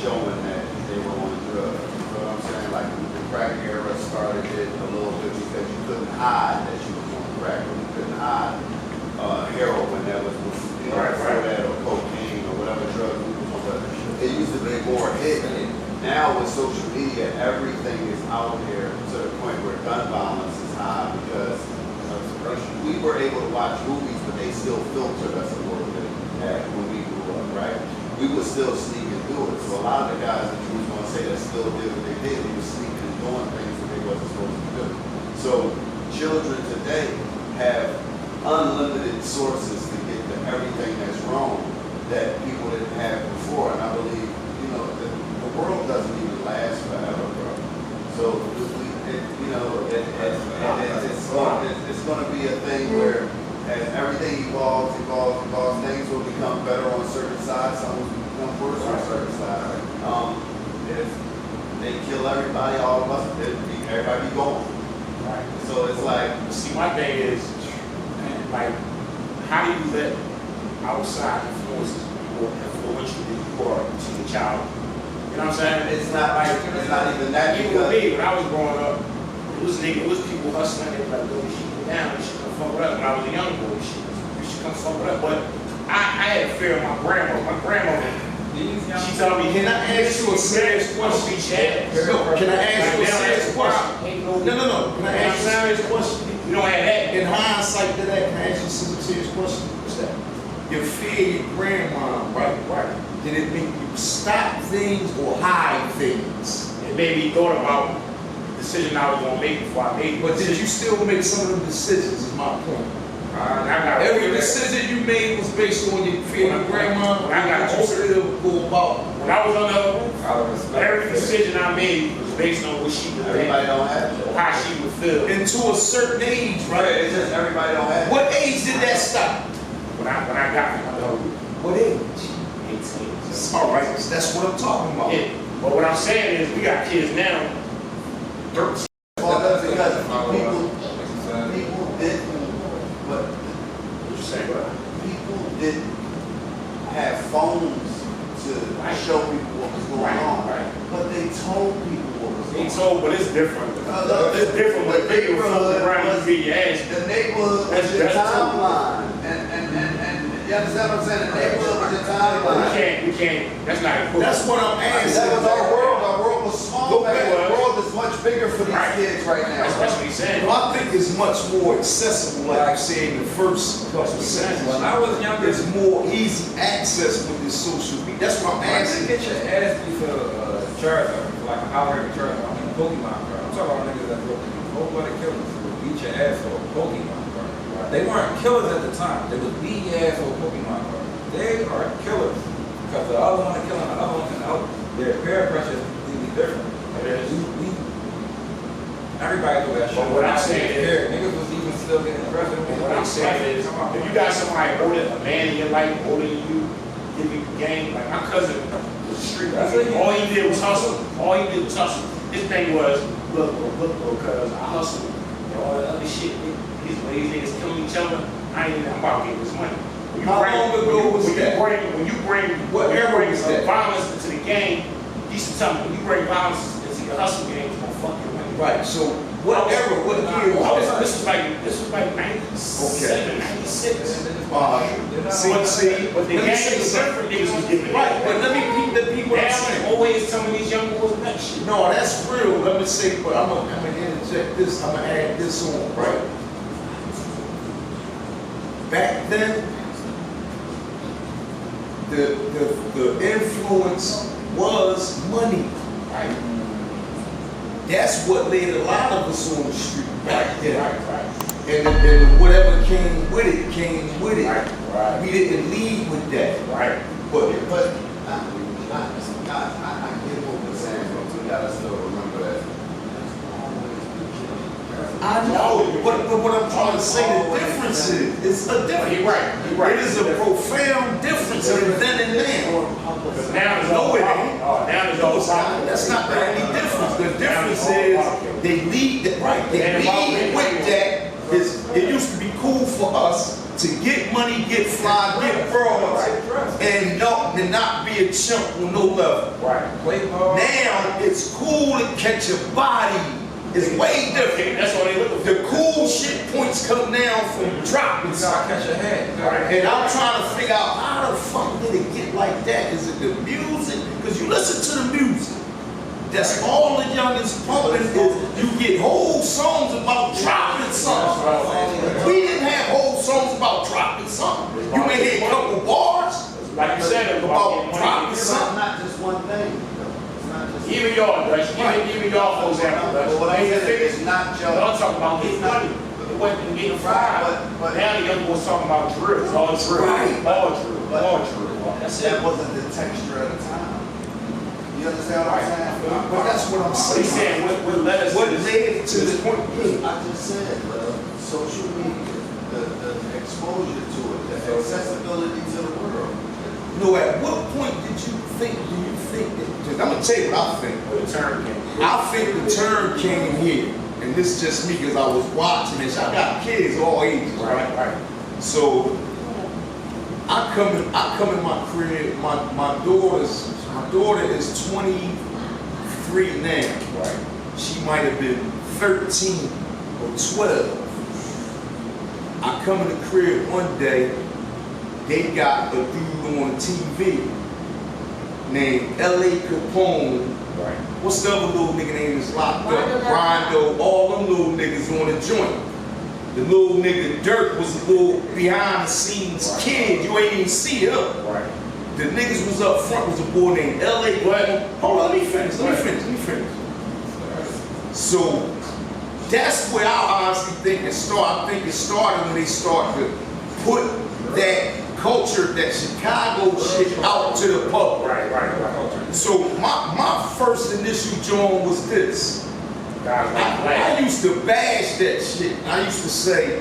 showing that they were on drugs. You know what I'm saying? Like the crack era started it a little bit because you couldn't hide that you was on crack, or you couldn't hide heroin that was, you know, before that, or cocaine or whatever drug we was on. But it used to be more hidden. Now with social media, everything is out there to the point where gun violence is high because we were able to watch movies, but they still filtered us a little bit when we grew up, right? We would still sneak and do it. So a lot of the guys that you was going to say that still did what they did, they were sneaking and doing things that they wasn't supposed to do. So children today have unlimited sources to get to everything that's wrong that people didn't have before. And I believe, you know, the world doesn't even last forever, bro. So, it's going to be a thing where as everything evolves, things will become better on certain sides, some will become worse on certain sides. If they kill everybody, all of us, everybody be gone. Right. So it's like, See, my thing is, like, how do you let outside influences influence you that you are to your child? You know what I'm saying? it's not even that Even with me, when I was growing up, it was people hustling. They were like, "Yo, we should go down. We should come fuck it up." When I was a young boy, we should come fuck it up. But I had a fear of my grandmother. My grandmother, she told me, Can I ask you a serious question? No, can I ask you a serious question? No. Can I ask you a serious question? You don't have that. In hindsight to that, can I ask you a serious question? What's that? Your fear of your grandma, right? Right. Did it make you stop things or hide things? It made me thought about the decision I was gonna make before I made it. But did you still make some of them decisions, is my point. Every decision you made was based on your fear of your grandma. When I got you still go about. When I was on the roof, every decision I made was based on what she would think, everybody don't have it. how she would feel. And to a certain age, right? It's just everybody don't have it. What age did that stop? When I got on the roof, What age? 18. All right, that's what I'm talking about. Yeah. But what I'm saying is, we got kids now, 13. Well, that's because people didn't, but What you saying, bro? people didn't have phones to show people what was told people what was He going on. told, but it's different. Look, It's different when the people neighborhood fuck around was- and be ass. The neighborhood was your That's true. timeline, and you understand what I'm saying? The neighborhood was your We timeline. can't, that's not important. That's what I'm asking. That was our world. Our world was small Go back. back. The world is much bigger for these Right. kids right That's now. what he's saying. Well, I think it's much more accessible, like you said in the first couple of sentences. When I was younger, There's more easy access with this social media. That's what I'm I asking. get your ass beat for Charizard, like a Howard Charizard. I mean, Pokemon card. I'm talking about niggas that wrote cold-blooded killers who would beat your ass for a Pokemon card. They weren't killers at the time. They would beat your ass for a Pokemon card. They are killers because the other one is killing the other one and the other. Their peer pressure is completely different. Everybody do that shit. But what I'm saying is- niggas was even still getting arrested. What I'm saying is, if you got somebody older, a man in your life older than you, give you game, like my cousin was street. All he did was hustle. All he did was hustle. His thing was, look, cuz I hustle. And all that other shit, these niggas killing each other. I'm about to get this money. When you How bring- long ago was that? When you bring What era was that? violence into the game, he should tell me, when you bring violence into your hustle game, it's gonna fuck your money. Right, so what era, what year was that? This was like 97, 96. See, But the let me game say was something. different, niggas was giving it. Right, but let me repeat the people I'm Now, saying. always telling these young boys that shit. No, that's real. Let me say, but I'm gonna interject this. I'm gonna add this on, right? Back then, the influence was money. Right, That's what led a lot of us on the street back then. right, And whatever came with it, came with it. right, We didn't lead with that. right. But But I get what we're saying, but we gotta still remember that. I know, but what I'm trying to say, the difference is, it's a difference. You're right, you're right. It is a profound difference in then and now. Because now there's No, all it problem. ain't. Oh, now there's all problem. That's not the only difference. The difference is they lead that, right, they lead with that. It used to be cool for us to get money, get fly, get broads, and not be a chump on no level. Right. Play ball. Now it's cool to catch a body. It's way different. That's what they looking for. The cool shit points come down from dropping You gotta something. catch your head. And I'm trying to figure out how the fuck did it get like that? Is it the music? Because you listen to the music. That's all the youngest pumping is. You get whole songs about dropping something. We didn't have whole songs about dropping something. You may hear a couple bars Like you said, about dropping It's something. not just one thing. It's not just. Even y'all, Dutch. Even y'all, for example, Dutch. But what I'm saying They- is not Y'all just. talking about getting money. It wasn't getting fried. But- Now the young boys talking about drill. It's all drill. Right. All drill. All drill. That's it. That wasn't the texture at the time. You understand what I'm saying? But that's what I'm He saying. said what led us What to this. led to this point? I just said, social media, the exposure to it, the accessibility to the world. No, at what point do you think that, I'm gonna tell you what I think. The term came. I think the term came here, and this is just me because I was watching this. I got kids all ages, right? Right. So I come in my crib. My daughter is 23 now. Right. She might have been 13 or 12. I come in the crib one day. They got a dude on TV named L.A. Capone. Right. What's the other little nigga name that's locked up? Rondo, all them little niggas on the joint. The little nigga Dirk was a little behind the scenes kid. You ain't even see him. Right. The niggas was up front was a boy named L.A. Hold on, let me finish. So that's where I honestly think it started. I think it started when they started to put that culture, that Chicago shit out to the public. Right. So my first initial joint was this. Guys like I black. used to bash that shit. I used to say,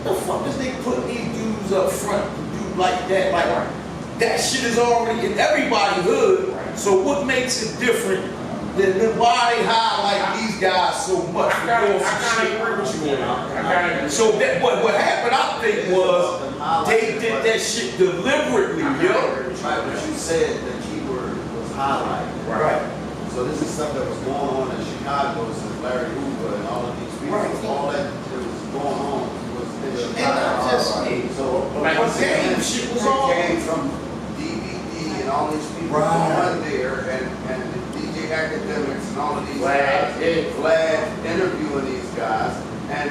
the fuck is they putting these dudes up front to do like that? Like, that shit is already in everybody's hood. So what makes it different than why they highlight these guys so much? I kind of agree with you on that. So that what happened, I think, was they did that shit deliberately, yo. Right, but you said the key word was highlighted. Right. So this is stuff that was going on in Chicago since Larry Hoover and all of these people. Right. All that was going on was in And Chicago. not just me. So Like once game again, shit was it on. came from DVD and all these people Right. on there and the DJ Academics and all of these Vlad, guys. yeah. Vlad interviewing these guys and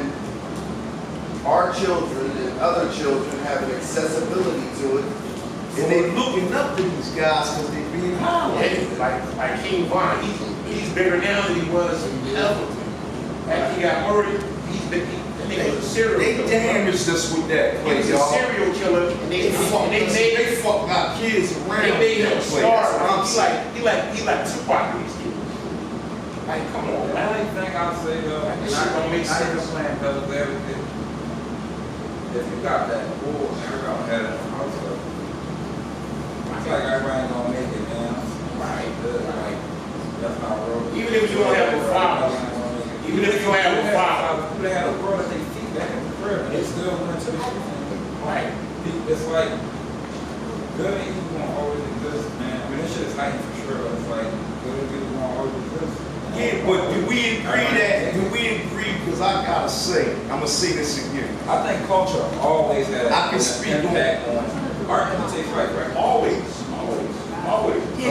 our children and other children have an accessibility to it. And they looking up to these guys because they being highlighted. Like King Von, he's bigger now than he was ever. After he got murdered, that nigga was a serial They killer. damaged us with that He play, was a y'all. serial killer, and They they fucked our kids around. They made him that play. That's what I'm star. saying. He like Tupac to these kids. Like, come on, The man. only thing I'll say though, That shit don't make not even sense. playing devil's advocate. If you got that bull, everybody had a house up. I feel like everybody ain't gonna make it, man. Right. Like, that's not real. Even if you don't have a father. Even if you don't have a father. People that had a brother, they feet back in the crib, and they still went to the street. Right. It's like, good and evil won't always exist, man. I mean, this shit is heightened for sure, but it's like, good and evil won't always exist. Yeah, but do we agree, because I gotta say, I'm gonna say this again. I think culture always had I can an speak on- impact on art imitates right? Always. So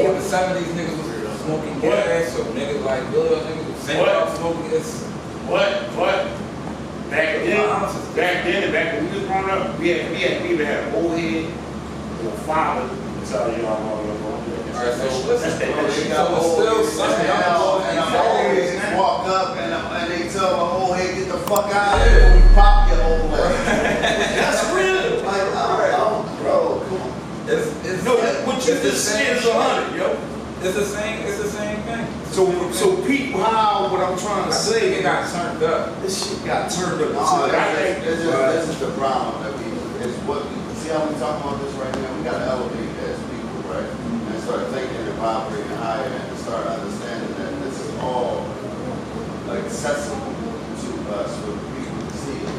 in the 70s, niggas was smoking gas, so niggas like Billy, niggas was singing What? about smoking. It's What? Back then, and back when we was growing up, we either had an old head or a father. That's how you know. alright, so listen, That's that bro, shit. so it's still something. And I'm always I'm walk up and they tell my old head, get the fuck out of here, we pop your old head. That's real. Like, oh, bro, come on. It's No, what you it's the just same said is 100, yo. It's the same thing. So people, what I'm trying to say, it got turned up. this shit got turned up. No, this is the problem that is what we, see how we talking about this right now? We gotta elevate as people, right? And start thinking and vibrating higher and start understanding that this is all accessible to us for people to see it.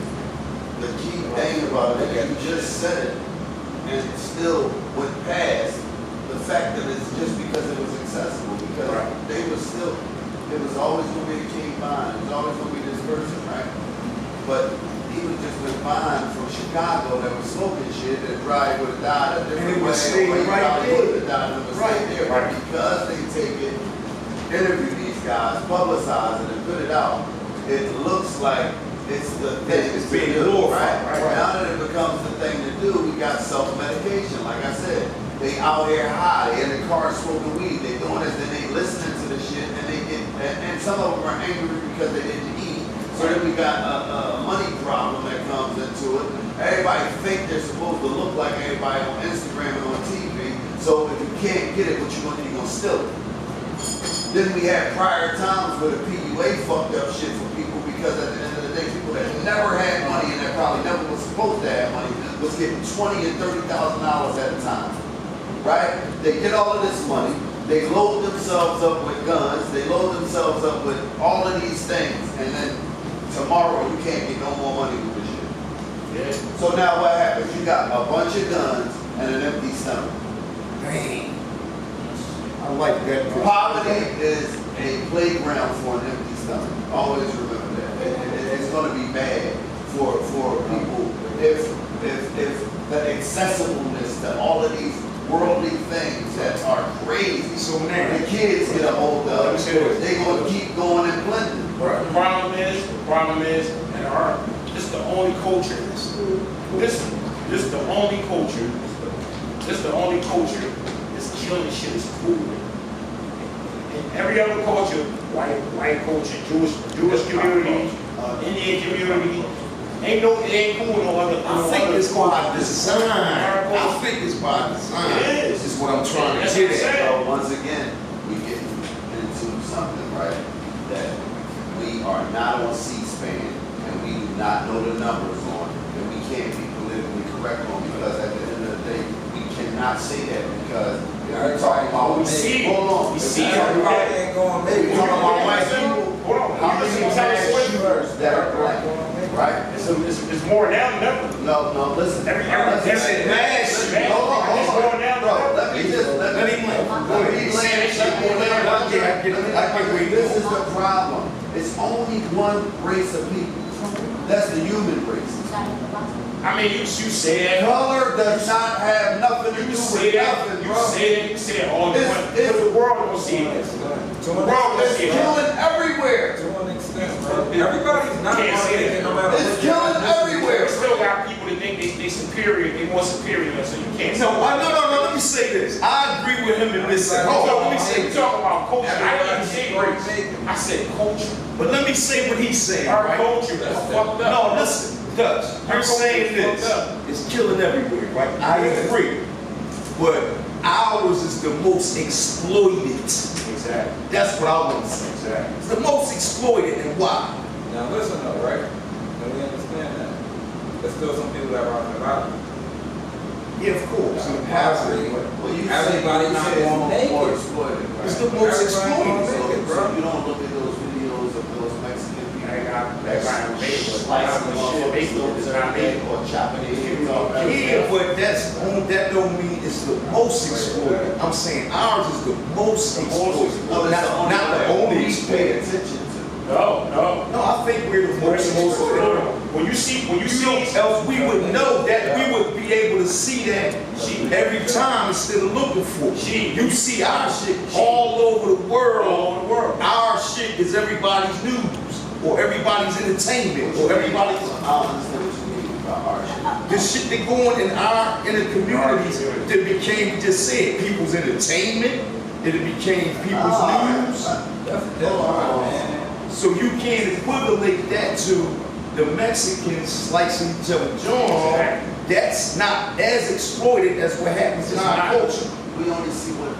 The key thing about it, and you just said it, and it still went past the fact that it's just because it was accessible, because they were still, it was always gonna be the King Von, it was always gonna be this person, right? But he was just with Von from Chicago that was smoking shit that probably would have died a And different it way. would stay or he right probably there. would have died and would Right. stay there. But because they take it, interview these guys, publicize it and put it out, it looks like it's the thing. It's to being do, glorified, right. Now that it becomes the thing to do, we got self-medication. Like I said, they out here high, they in the car smoking weed, they doing this, then they listening to the shit, and they get, and some of them are angry because they didn't eat. So then we got a money problem that comes into it. Everybody think they're supposed to look like everybody on Instagram and on TV. So if you can't get it, what you gonna do? You gonna steal it. Then we had prior times where the PUA fucked up shit for people because at the end of the day, people that never had money and that probably never was supposed to have money was getting $20,000 and $30,000 at a time. Right? They get all of this money, they load themselves up with guns, they load themselves up with all of these things, and then tomorrow you can't get no more money with this shit. Yeah. So now what happens? You got a bunch of guns and an empty stomach. Dang. I like that. Poverty is a playground for an empty stomach. Always remember that. It's going to be bad for people if the accessibleness to all of these worldly things that are crazy. So now, The kids get a hold of it. They're going to keep going and blending. The problem is, and our, this is the only culture, this the only culture that's killing shit is food. In every other culture, white culture, Jewish community, Indian community, it ain't cool no other. I think it's by design. I think it's by design. It is. This is what I'm trying to That's get what I'm at. saying. So once again, we get into something, right, that we are not on C-SPAN and we do not know the numbers on, and we can't be politically correct on, because at the end of the day, we cannot say that because if we're talking about, We see it. hold on, We if see we're it. talking about- Everybody ain't going if we're talking about white Hold people, on. how many You listen to mass Taylor Swift. shooters that are black, right? It's more now than ever. No, listen. Every Listen, mass shooting. Hold on, It's going down. bro, let me Let him land. Go ahead. let me land. I get it. the problem. It's only one race of people. That's the human race. I mean, you said, Color does not have nothing to do you with said, nothing, bro. you said all the It's- time. it's- Because the world don't see this. To The an world don't It's see it. killing everywhere. extent, bro. Everybody's not Can't say gonna that. no matter It's what killing your ethnicity everywhere. We still got people that think they superior, they more superior, so you can't. No, no, let me say this. I agree with him in this. Hold on, let me say You this. talk about culture, I didn't even say race. I said culture. But let me say what he's saying, Our right? culture is fucked up. No, listen, Dutch, you're saying this. It's killing everywhere, right? I agree. But ours is the most exploited. Exactly, That's what I want to say. exactly. It's the most exploited, and why? Now listen though, right? And we understand that. There's still some people that are about it. Yeah, of course. In a positive way. Well, you Everybody say, not you say gonna it's make more it. exploited, right? It's the most Everybody exploited. gonna make it, bro. So you don't look at those videos of those Mexican people They got made, but slicing the shit, they still motherfuckers is not made. or chopping their heads off. Yeah, but that don't mean it's the most exploited. I'm saying ours is the most exploited. No, that's Not the only we pay exploited. attention to. No, no. No, I think we're the most exploited. When you see, Else we would know that, we would be able to see that every time instead of looking for it. You see our shit all over the world. all over the world. Our shit is everybody's news, or everybody's entertainment, or everybody's. I don't understand what you mean by our shit. The shit that going in the communities that became, just said, people's entertainment, it became people's news. That's different, man. So you can't equivalent that to the Mexicans slicing each other jaw. That's not as exploited as what happens in our culture. We only see what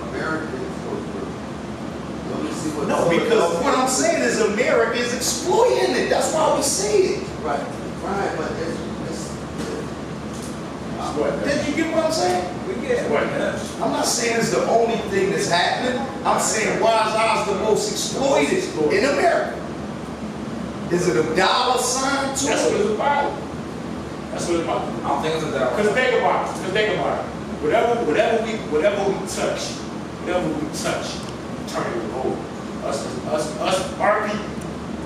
Americans go through. We only see what. No, because what I'm saying is America is exploiting it. That's why we say it. Right, right, but it's Did you get what I'm saying? We get it. What? I'm not saying it's the only thing that's happening. I'm saying why is ours the most exploited in America? Is it a dollar sign to That's what it? it's about. That's what it's about. I don't think it's a doubt. Because think about it. Whatever we touch, turn it to gold. Us, our people,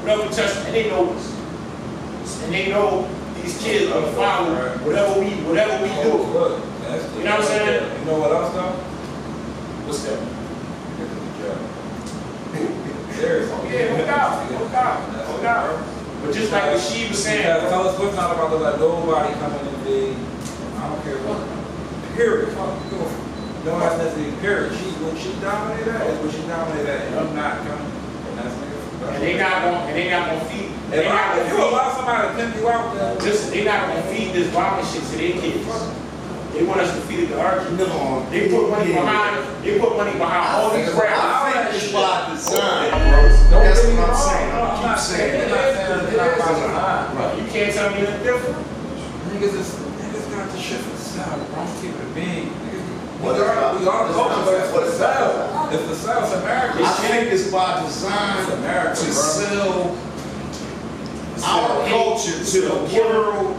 whatever we touch, and they know us. And they know these kids are following whatever we do. Look, that's the- You know what I'm saying? You know what else though? What's that? Get to the job. Seriously. Yeah, no doubt. But just like what she was saying, Because Taylor Swift not about to let nobody come in and be, I don't care what. Period. Fuck, you go. No ethnicity, period. When she dominated that, is when she dominated that, and I'm not coming. And that's nigga. and they not gonna feed. If you allow somebody to pimp you out, then Listen, they not gonna feed this violent shit to their kids. They want us to feed it to our kids. No, They put money behind. They put money behind all these rappers. I think it's by design, Don't bro. That's get me what I'm wrong. saying. No, I'm I not keep saying I'm that. not saying it's not by design. Bro, you can't tell me nothing different. Niggas got the shit for the South. I'm keeping it big. What is that? We are the culture, but it's for the What is that? South. It's the South, it's America. I think it's by design It's America, to bro. sell our culture to the world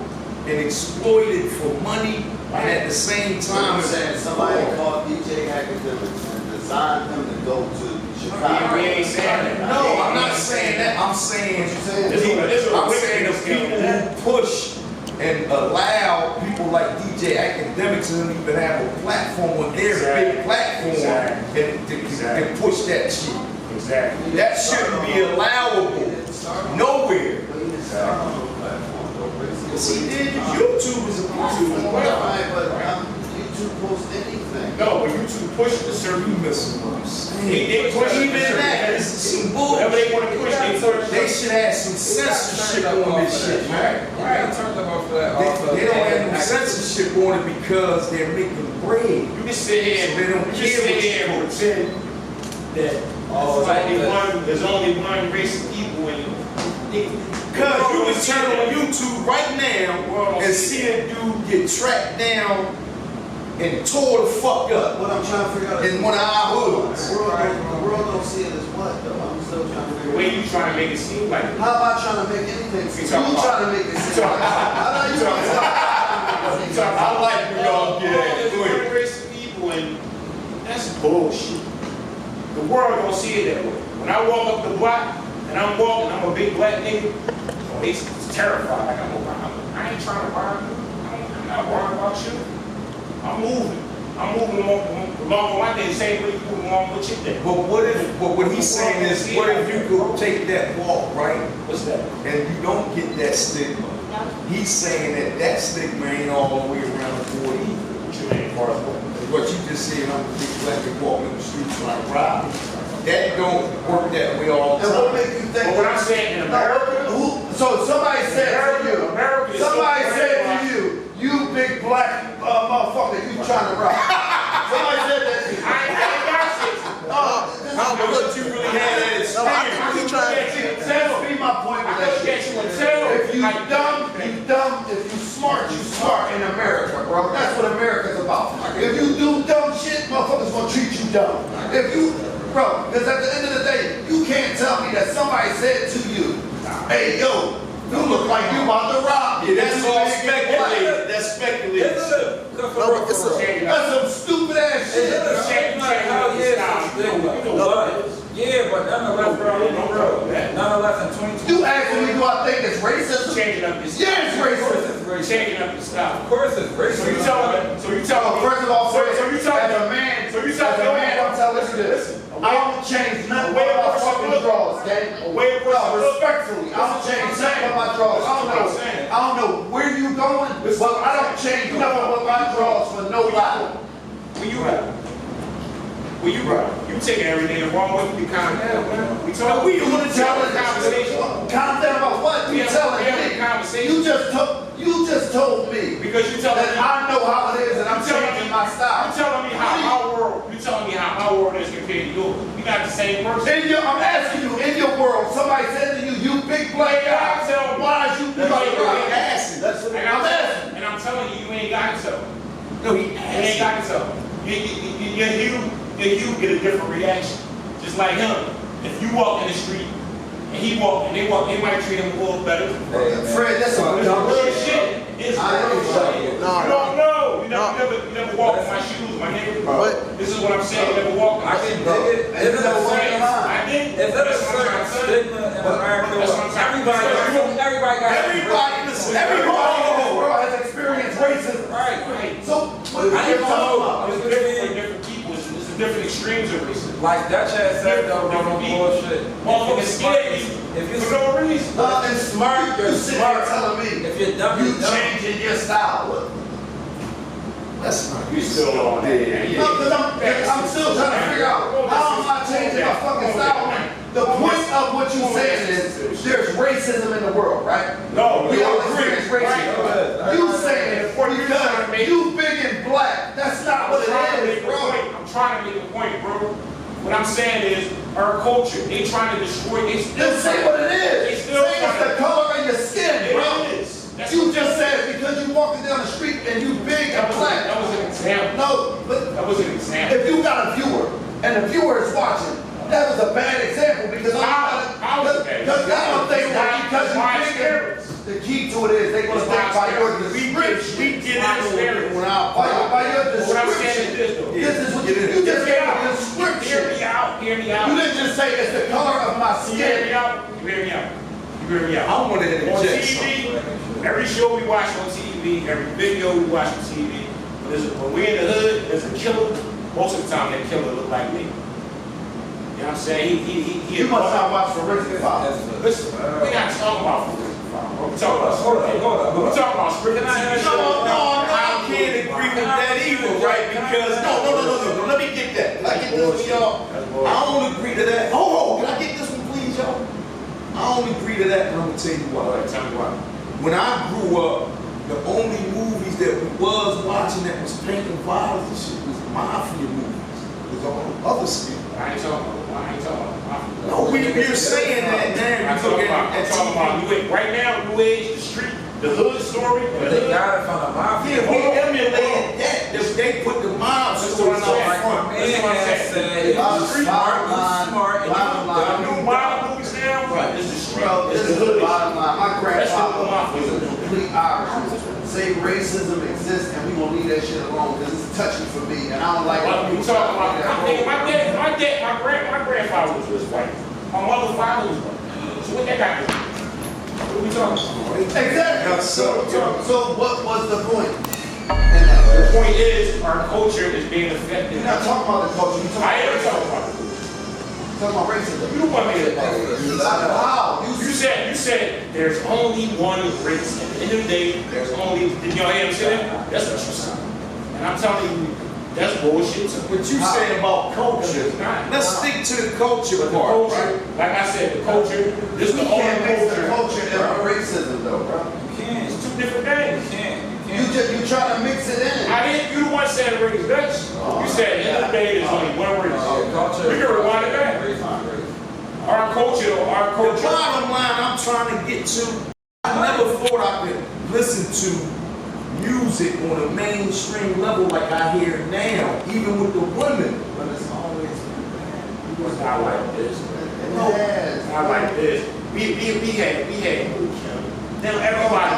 and exploit it for money, and at the same time, I'm saying somebody called DJ Academics and designed them to go to Chicago. We ain't saying that. no, I'm not saying that. I'm saying This I'm saying the people who push and allow people like DJ Academics to even have a platform with their big platform and push that shit. Exactly. That shouldn't be allowable nowhere. But he didn't start on no platform, though, Rick. Yes, he did. YouTube is a platform. Right, but YouTube post anything. No, but YouTube push the certain. You missing what I'm They saying. push Even that is some Whatever bullshit. they want to push, they push. They should have some censorship on this shit, man. Right, turned up off that. They don't have no censorship on it because they're making bread. You can sit here So they don't and care sit what here and pretend that there's only one race of people and Cause you can turn on YouTube right now and see a dude get tracked down and tore the fuck up What I'm trying to figure out is in one of our hoods. the world don't see it as what, though? I'm still trying to the figure way it you trying to make it seem like it. out. How about trying to make anything seem? You talking You about- trying to make it seem? I know you want to I like when y'all get at it. There's Go ahead. one race of people and that's bullshit. the world don't see it that way. When I walk up the block and I'm walking, I'm a big black nigga, oh, they terrified. Like I ain't trying to rob you. I'm not worried about you. I'm moving. I'm moving along my day, same way you move along with your day. But what he's saying is, what if you could take that walk, right? What's that? And you don't get that stigma. He's saying that stigma ain't all the way around the board either. What you mean, far as what? What you just said, I'm a big black and walking in the streets like rob. That don't work that way all the And what time. make you think? But what I'm saying in America, So somebody said to you, America is so somebody said brainwashed. to you big black motherfucker, you trying to rob. Somebody said that to you. I ain't got shit. But you really had that experience. That's be my point I with look that at shit. you and tell If you like, dumb, you dumb. If you smart in America, bro. That's what America's about. If you do dumb shit, motherfuckers gonna treat you dumb. If you, bro, because at the end of the day, you can't tell me that somebody said to you, hey, yo, you look like you about to rob me. That's all big and black. speculated. That's speculated. That's some stupid ass shit. Yeah, but nonetheless, nonetheless, in 2020. You asking me, do I think it's racism? Changing up your style. Yeah, it's racism. Changing up your style. Of course it's racist. So you telling me, First of all, so you telling as a me, man, so you as telling a me, man, I'm telling you this. I don't change nothing but my fucking drawers, okay? Way No, respectfully, I don't change nothing but my drawers. I don't know where you going, but I don't change nothing but my drawers for no lie. When you taking everything the wrong way, you be calm down, man. We So we having want to tell a conversation. Calm down about what? We You having telling a me. conversation. You just told me Because you telling that me, I know how it is and I'm You telling changing me- my you style. telling me how our world is compared to yours. We not the same person. I'm asking you, in your world, somebody said to you, you big black guy, why is you That's like what rock? I'm Asking. That's what And I'm asking. and I'm telling you, you ain't got to tell. No, he You ain't got to tell. You get a different reaction. Just like him. If you walk in the street and he walk and they might treat him a little better. Fred, that's some dumb Real shit. shit. It's I real ain't shit. saying. You don't know. You never walk in my shoes, my nigga. But- This is what I'm saying. You never walk in I my can shoes. dig it. And you know what? I did. If there's a That's what certain I'm trying to say. stigma in America, That's what I'm saying. everybody got Everybody in this world has experienced racism. Right. So, what I are you don't talking know. about? It's different for different people. It's different extremes of racism. Like Dutch has said though, no bullshit. Motherfuckers scared you If you for no reason. It's smart. You sitting here telling me if you're dumb, you you're dumb. changing your style. That's not. You still on that. No, because I'm still trying to figure out how am I changing my fucking style. The point of what you saying is there's racism in the world, right? No, We you all agree. experience racism. You saying because you big and black, that's not what it is, bro. I'm trying to make a point, bro. What I'm saying is our culture, they trying to destroy it. Just say what it They is. Say still it's the color of your skin, bro. It is. That's You what- just said because you walking down the street and you big and black. that was an example. No, but That was an example. if you got a viewer and the viewer is watching, that was a bad example because How was it bad? because I don't think that because Why you big and experience? the key to it is they gonna think by your description. We get into it when I. By your What I'm saying is description. this though. This is what you just gave a Hear description. me out. Hear me out. You didn't just say it's the color of my You hear me skin. out. You hear me out. You hear me out. I want to On interject TV, something. every show we watch on TV, every video we watch on TV, when we in the hood, there's a killer. Most of the time, that killer look like me. You know what I'm saying? He You must not watch Forensic Files. Listen, we're not talking about forensic files, bro. We're talking about Hold up. We're talking about scripted TV shows. I can't agree with that either, right? Because no. Let me get that. Can I get this one, y'all? I don't agree to that. Hold on, can I get this one, please, y'all? I don't agree to that, and I'm gonna tell you why. Tell me why. When I grew up, the only movies that we was watching that was painting violence and shit was mafia movies. It was all other shit. I ain't talking about. No, you're saying that now. I'm talking about new age. Right now, new age, the street, the hood story. But they got it from the mafia. Yeah, we emulated that. They put the mob That's stories what I'm out saying. front. Man has said, if Bottom you street line, smart, and bottom you line. The new modern movies now is the street. Bro, this It's the is the hood. bottom line. My grandfather That's the was a complete Irishman. Say racism exists and we gonna leave that shit alone because it's touchy for me and I don't like What when you people talking talk about? like that. My my grandfather was white. My mother's father was white. So what that got to do? What are we talking about? Exactly. So what was the point? The point is, our culture is being affected. You're not talking about the culture. You're I am talking talking about it. about racism. You don't want me to How? You said there's only one race. At the end of the day, there's only, did y'all hear him say that? That's what you said. And I'm telling you, that's bullshit. What you saying about culture? It's not. Let's stick to the culture But the part, culture, right? like I said, the culture, this is We the only can't mix the culture. culture and racism though, bro. You can't. It's two different You things. can't. You trying to mix it in. I didn't, you the one said race, Dutch. You said at the end of the day, there's only one race. Culture. We can rewind it back. Our culture, our The culture. bottom line I'm trying to get to, I never thought I could listen to music on a mainstream level like I hear now, even with the women. But it's always It's not like this. It Not like this. We had. Now everybody.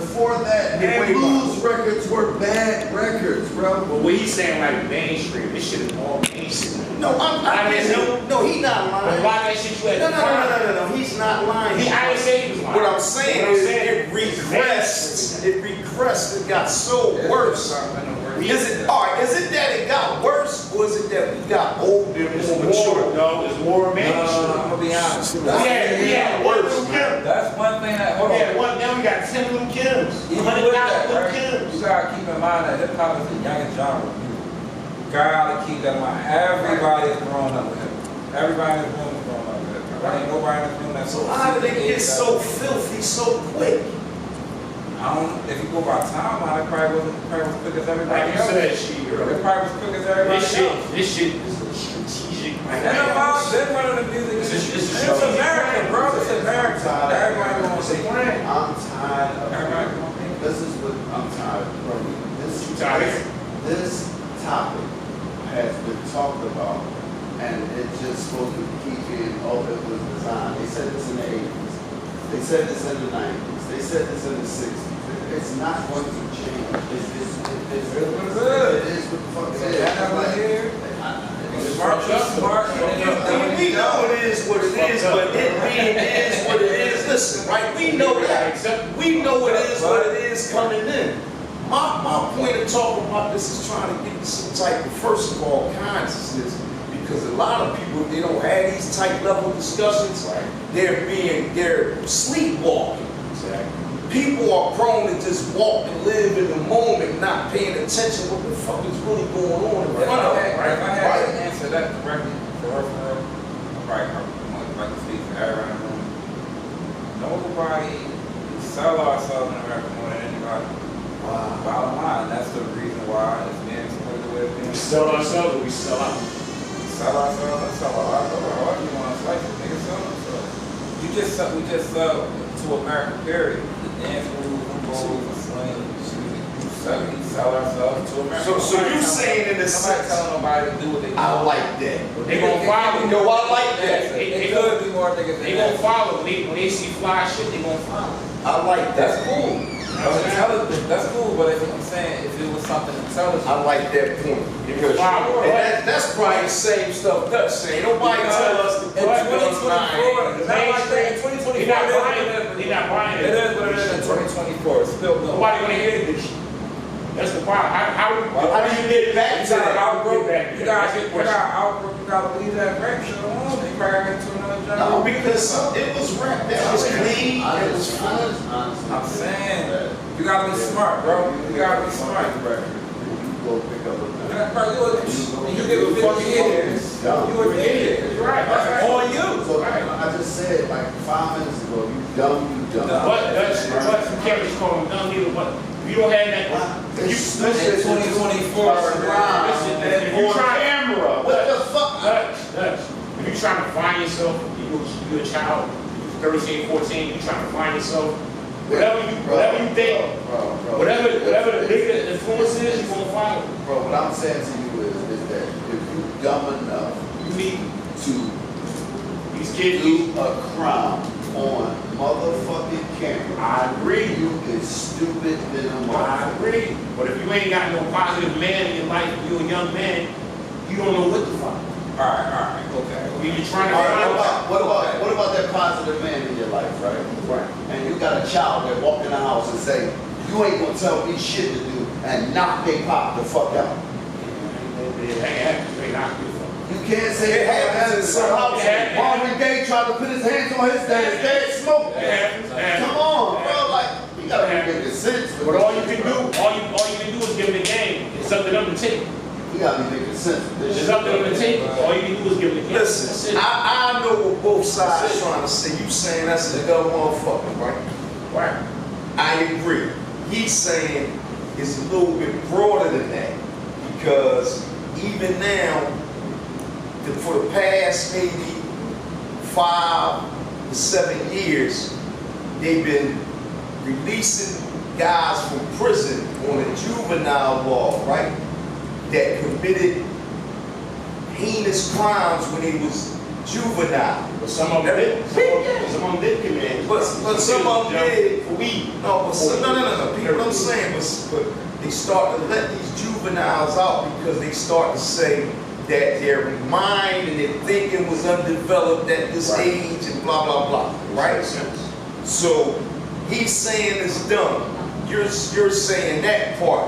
Before that, the Everybody. blues records were bad records, bro. But what he's saying, like mainstream, this shit is all mainstream. No, I didn't know. No, he not But lying. why that shit you had No, to no, no, find? no, no, no, he's not lying. I didn't say he was lying. What I'm saying What I'm is saying it regressed. It regressed. It got so worse. Is it all right? Is it that it got worse, or is it that we got older and more mature? No, it's more mainstream. I'm gonna be honest. We had one little Kim. That's one thing that. We had one, now we got 10 little Kims. Even 100,000 with that, little right, Kims. you gotta keep in mind that hip hop is the youngest genre. You gotta keep that in mind. Everybody is growing up with hip hop. Everybody in this room is growing up with hip hop. There ain't nobody in this room that's So how did it get so filthy so quick? I don't. If you go by timeline, it probably was quick as everybody Like you else. said, she It earlier. probably was quick as everybody This else. shit is a strategic. Then running the music. It's America, bro. It's America. Everybody gonna say. I'm tired of Everybody it. gonna think. This is what I'm tired of, bro. You tired? This topic has been talked about, and it's just supposed to keep being, oh, it was designed. They said this in the 80s. They said this in the 90s. They said this in the 60s. It's not going to change. It's what it is what the fuck it is. That's what it is. Smart, smart. We know it is what it is, but it being is what it is. Listen, right? We know that. We know it is what it is coming in. My point of talking about this is trying to get you some type of, first of all, consciousness, because a lot of people, they don't have these type level discussions. They're sleepwalking. People are prone to just walk and live in the moment, not paying attention what the fuck is really going on in If front of them. I had to answer that correctly, for real, I would like to speak for everyone in the room. Nobody sell ourselves in America more than anybody. Bottom line, that's the reason why it's being supported the way it's being. We sell ourselves or we sell out? Sell ourselves, let's sell our however you want to slice it, nigga, sell themselves. We just sell to America, period. The dance moves, the bowls, the swing, we sell ourselves to America. So you saying in the Somebody sense, telling nobody to do what they do. I like that. They gonna follow. Yo, I like that. It could be more niggas They than gonna that. follow. When they see fly shit, they gonna follow. I like That's that. cool. That's cool, but if I'm saying if it was something intelligent. I like that point. Because Wow. and that's probably the same stuff Dutch saying. Nobody tell us to In put guns 2024, it's not like that. In 2024, They not buying it it. is what it is in 2024. It's still no. Nobody gonna hear this shit. That's the problem. How How do you get back You to gotta that? outgrow. Get back. You gotta outgrow. You gotta leave that rap shit alone. You probably gotta get to another job. No, because it was rap that was clean. It was fun. I'm saying you gotta be smart, bro. You gotta be smart. You go pick up a gun. Bro, you give a 50 years. You an idiot. You're right. That's right. On you. So I just said like 5 minutes ago, you dumb. But you can't just call them dumb either. But if you don't have that, if you In 2024, listen, if you On try camera. What the fuck? Dutch, if you're trying to find yourself, you're a child, you're 13, 14, you're trying to find yourself, whatever you think, whatever the bigger influence is, you're gonna follow. Bro, what I'm saying to you is that if you dumb enough You need to these kids. do a crime on motherfucking camera, I agree. you is stupid than a I motherfucker. agree. But if you ain't got no positive man in your life, you a young man, you don't know what to find. Alright, okay. You're trying to All right, find what about that positive man in your life, right? Right. And you got a child that walk in the house and say, you ain't gonna tell me shit to do, and knock they pop the fuck out. You can't say it happens in some house. Marvin Gaye tried to put his hands on his dad, his dad smoked. Come on, bro, like, you gotta be making sense. But all you can do is give them the game. It's up to them to take. You gotta be making sense of this It's shit. up to them to take. All you can do is give them the game. That's Listen, it. I know what both sides That's it. trying to say. You saying that's a dumb motherfucker, right? Right. I agree. He's saying it's a little bit broader than that because even now, for the past maybe 5 to 7 years, they've been releasing guys from prison on a juvenile law, right? That committed heinous crimes when they was juvenile. But some of them did. Some of them did commit. But some of them did. For weed. No, no. People, what I'm saying, but they start to let these juveniles out because they start to say that their mind and their thinking was undeveloped at this Right. age and blah, blah, blah, right? Makes sense. So he's saying it's dumb. You're saying that part.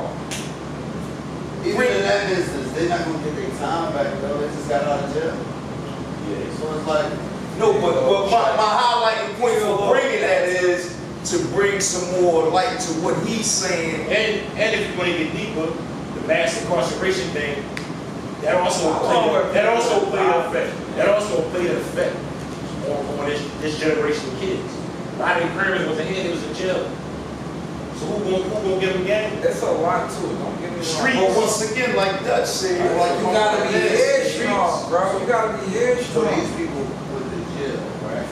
Even in that instance, they're not gonna get their time back, though, they just got out of jail. Yeah. So it's like, No, but my highlighting point for bringing that is to bring some more light to what he's saying. And if you want to get deeper, the mass incarceration thing, that also played an effect on this generation of kids. A lot of their parents was ahead, they was in jail. So who gonna give them game? There's a lot to it, don't get me wrong. Street. But once again, like Dutch said, like You gotta be headstrong, bro. You gotta be so headstrong. these people put in jail, right?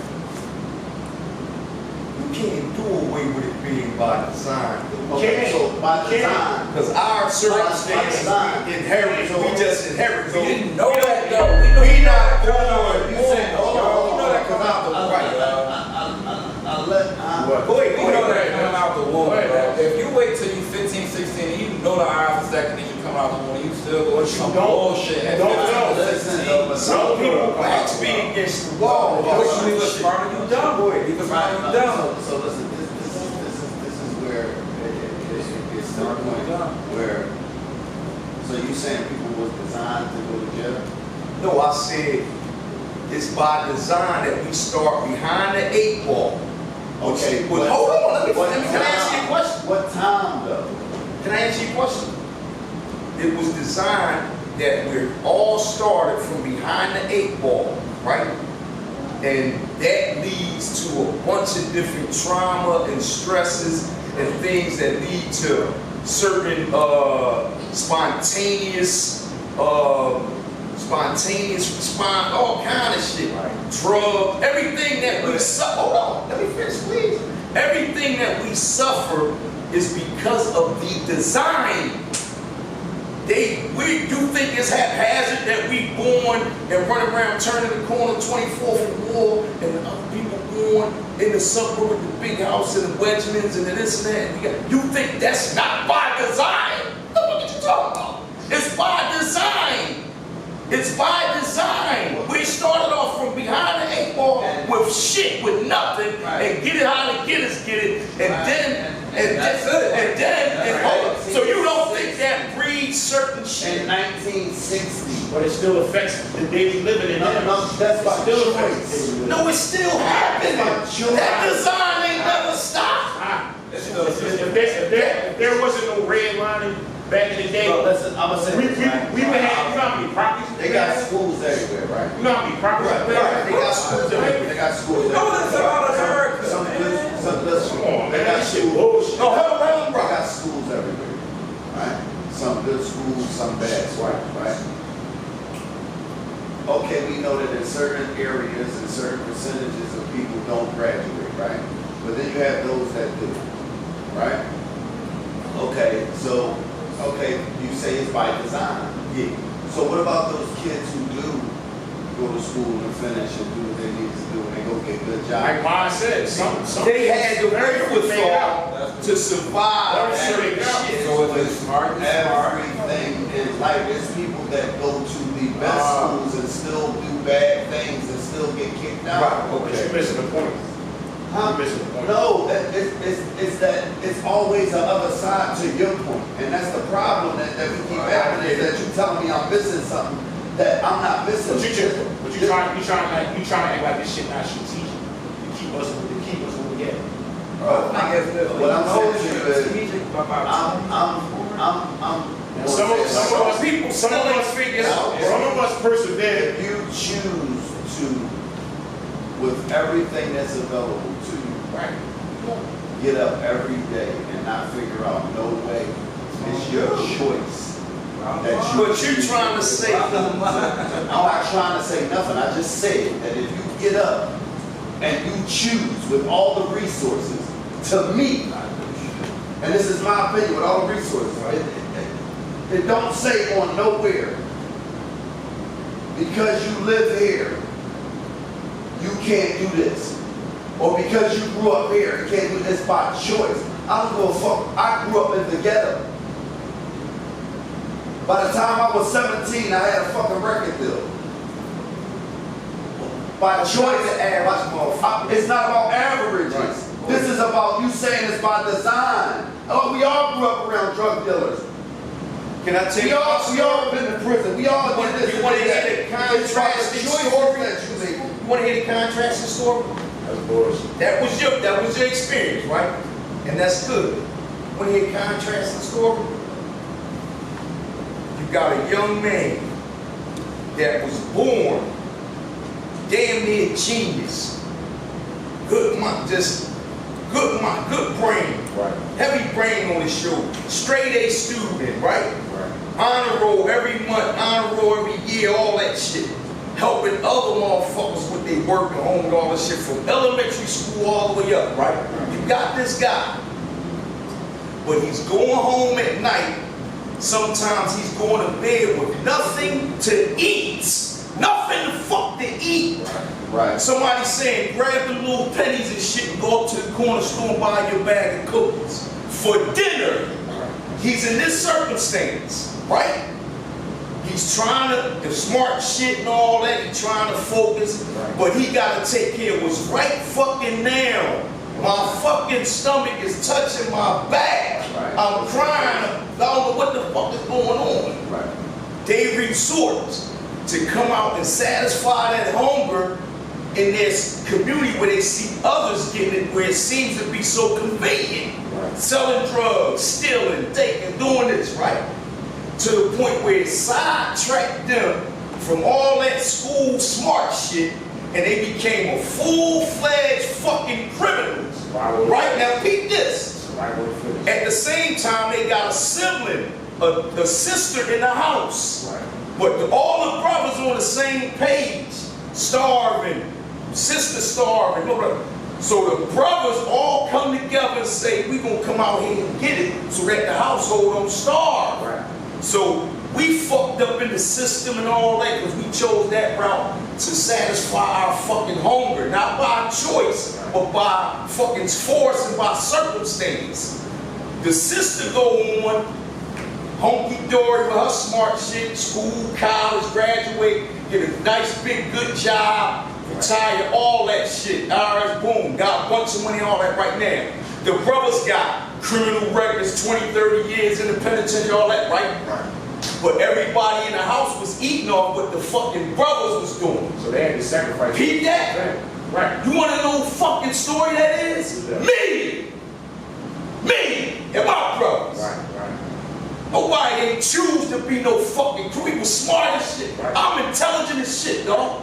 you can't do away with it being by design. Okay, so by Can't. design, Because our circumstances, we inherit, we just inherit. We didn't know that though. We know We not that. born. you said, hold on, We know that coming out the womb. Go ahead, We go know that ahead. coming out the womb, Go ahead, bro. man. If you wait till you 15, 16, and you know the odds of second you come out the womb, you still go But you some don't. bullshit. You don't know. Listen, though, but Some people Backs be against the wall. Which we was smarter, you dumb. We was smarter, you dumb. So listen, this is where it gets to the point where, so you saying people was designed to go to jail? No, I said it's by design that we start behind the 8 ball. Okay, Well, what- hold on, let me, what can I answer your time? question? What time though? Can I answer your question? It was designed that we're all started from behind the 8 ball, right? And that leads to a bunch of different trauma and stresses and things that lead to certain spontaneous response, all kind of shit. Drugs, everything that we suffer. Hold on, let me finish, please. Everything that we suffer is because of the design. You think it's haphazard that we born and run around turning the corner 24th and Ward and the other people born in the suburb with the big house and the Wedgmans and the this and that. You think that's not by design? What are you talking about? It's by design. It's by design. We started off from behind the 8 ball with shit, with nothing, and get it how the getters get it, so you don't think that breeds certain shit? In 1960. But it still affects the daily living in them. No, that's by Still choice. affects the daily living. No, it's still happening. That design ain't never stopped. If there wasn't no redlining back in the day, Bro, listen, I'm gonna say we this, right? would have, you know how many properties They got schools everywhere, right? You know how many properties Right, we have? they got schools everywhere. They got schools everywhere. know this about America, Some good schools. Come on, They man, got that shit schools. bullshit. No, hold on, They bro. got schools everywhere, right? Some good schools, some bad schools, right? Okay, we know that in certain areas and certain percentages of people don't graduate, right? But then you have those that do, right? Okay, so, you say it's by design. Yeah. So what about those kids who do go to school and finish and do what they need to do and they go get good Like jobs? Ma said, some They had the figure wherewithal to survive That's certain it. shit. So if it's smart, it's smart. Everything in life, there's people that go to the best schools and still do bad things and still get kicked out. But you're missing the point. Huh? You're missing the point. No, it's that it's always the other side to your point. And that's the problem that we keep having, is that you telling me I'm missing something that I'm not missing. But you trying to act like this shit not strategic. You keep us where we at. I guess that's What I'm saying to you is, strategic about Some of us persevere. if you choose to, with everything that's available to you, Right. get up every day and not figure out no way, it's your choice. That you But you trying to say, I'm not trying to say nothing. I just said that if you get up and you choose with all the resources, to me, and this is my opinion, with all the resources, it don't say on nowhere, because you live here, you can't do this. Or because you grew up here, you can't do this by choice. I don't give a fuck. I grew up in the ghetto. By the time I was 17, I had a fucking record deal. By choice, it's not about averages. Right. This is about you saying it's by design. Oh, we all grew up around drug dealers. can I tell We you? all been to prison. We all did this. You want to and hear that. the contrasting story? That you make. You want to hear the contrasting story? That's bullshit. That was your experience, right? And that's good. Want to hear a contrasting story? You got a young man that was born damn near genius. Good brain. Right. Heavy brain on his shoulder. Straight A student, right? Right. Honor roll every month, honor roll every year, all that shit. Helping other motherfuckers with their work at home and all that shit from elementary school all the way up, right? You got this guy. But he's going home at night. Sometimes he's going to bed with nothing to eat. Nothing to fuck to eat. Right. Somebody saying, grab the little pennies and shit and go up to the corner store and buy your bag of cookies. For dinner, he's in this circumstance, right? He's trying to, the smart shit and all that, he's trying to focus, but he gotta take care of what's right fucking now. My fucking stomach is touching my back. I'm crying, I don't know what the fuck is going on. Right. They resort to come out and satisfy that hunger in this community where they see others getting it, where it seems to be so convenient. Right. Selling drugs, stealing, taking, doing this, right? To the point where it sidetracked them from all that school smart shit and they became a full-fledged fucking criminals. Right now, peep this. At the same time, they got a sibling, a sister in the house. Right. But all the brothers on the same page, starving, sister starving. So the brothers all come together and say, we gonna come out here and get it so that the household don't starve. Right. So we fucked up in the system and all that because we chose that route to satisfy our fucking hunger, not by choice, but by fucking force and by circumstance. The sister go on, hunky-dory with her smart shit, school, college, graduate, get a nice big good job, retire, all that shit. IRS, boom, got a bunch of money, all that right now. The brothers got criminal records, 20, 30 years in the penitentiary, all that, right? But everybody in the house was eating off what the fucking brothers was doing. So they had to sacrifice. Peep that? Right. You want to know who fucking story that is? Yeah. Me and my brothers. Right. Nobody ain't choose to be no fucking creep. We was smart as shit. Right. I'm intelligent as shit, dog.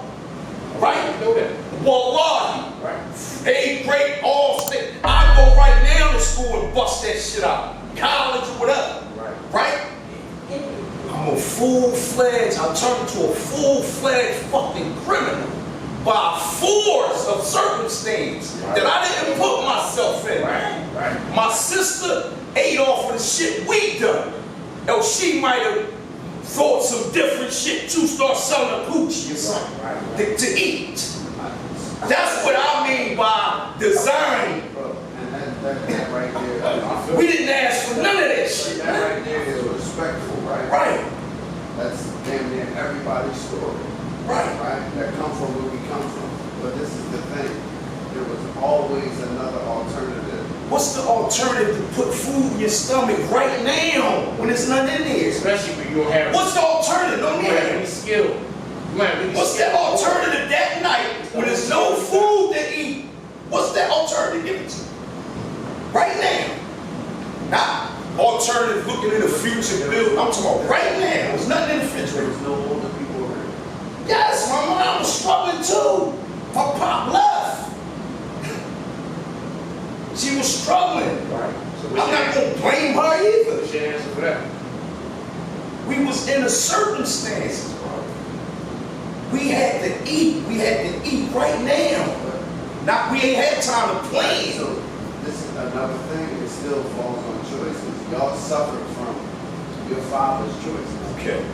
Right? You know that. Wallahi. Right. 8th grade, all state. I go right now to school and bust that shit out. College or whatever. Right? I'm a full-fledged, I turned into a full-fledged fucking criminal by force of circumstance that I didn't put myself in. Right. My sister ate off of the shit we done. Or she might have thought some different shit too, start selling a coochie or something to eat. That's what I mean by design. And that right there, We didn't ask for none of that shit. that right there is respectful, right? Right. That's damn near everybody's story. Right. Right? That come from where we come from. But this is the thing. There was always another alternative. What's the alternative to put food in your stomach right now when there's nothing in there? Especially when you don't have. What's the alternative? You Don't don't have hear any me. skill. You don't have any What's skill. the alternative that night when there's no food to eat? What's that alternative? Give it to me. Right now. Not alternative looking in the future build. I'm talking about right now. There's nothing in the There refrigerator. was no older people around. Yes, my mom was struggling too. My pop left. She was struggling. Right. So I'm what's your not answer? gonna blame her either. What's your answer for that? We was in a circumstances, bro. We had to eat. We had to eat right now. Not we ain't had time to plan. So this is another thing. It still falls on choices. Y'all suffered from your father's choices. Okay.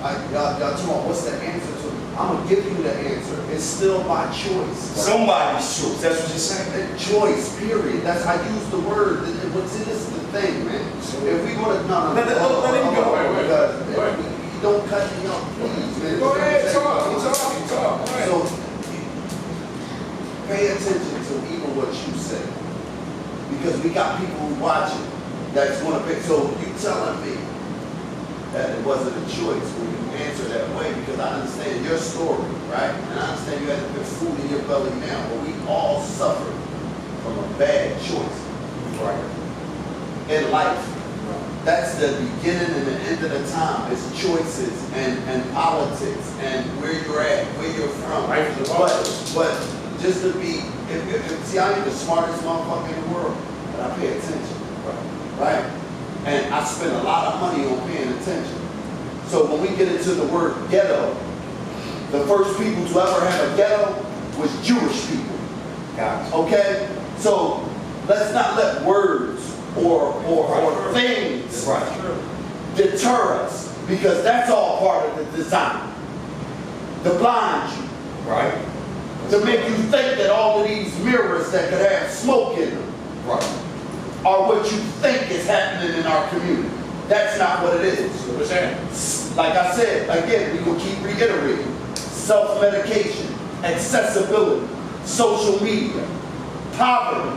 Y'all talking about what's the answer to it? I'm gonna give you the answer. It's still my choice. Somebody's choice. That's what you're saying. A choice, period. That's I use the word. What's in this is the thing, man. If we gonna no, Let him go. Because Wait. you don't cut me off, please, man. Go ahead, talk. Go ahead. So pay attention to even what you say, because we got people who watching that's gonna pick. So you telling me that it wasn't a choice when you answer that way, because I understand your story, right? And I understand you had to put food in your belly now, but we all suffered from a bad choice in life. That's the beginning and the end of the time. It's choices and politics and where you're at, where you're from. Life is about But just to be, see, I ain't the smartest motherfucker in the world, but I pay attention, right? And I spend a lot of money on paying attention. So when we get into the word ghetto, the first people to ever have a ghetto was Jewish people. Gotcha. Okay? So let's not let words or things deter us, because that's all part of the design. To blind you, Right. to make you think that all of these mirrors that could have smoke in them Right. are what you think is happening in our community. That's not what it is. So what's that? Like I said, again, we will keep reiterating. Self-medication, accessibility, social media, poverty,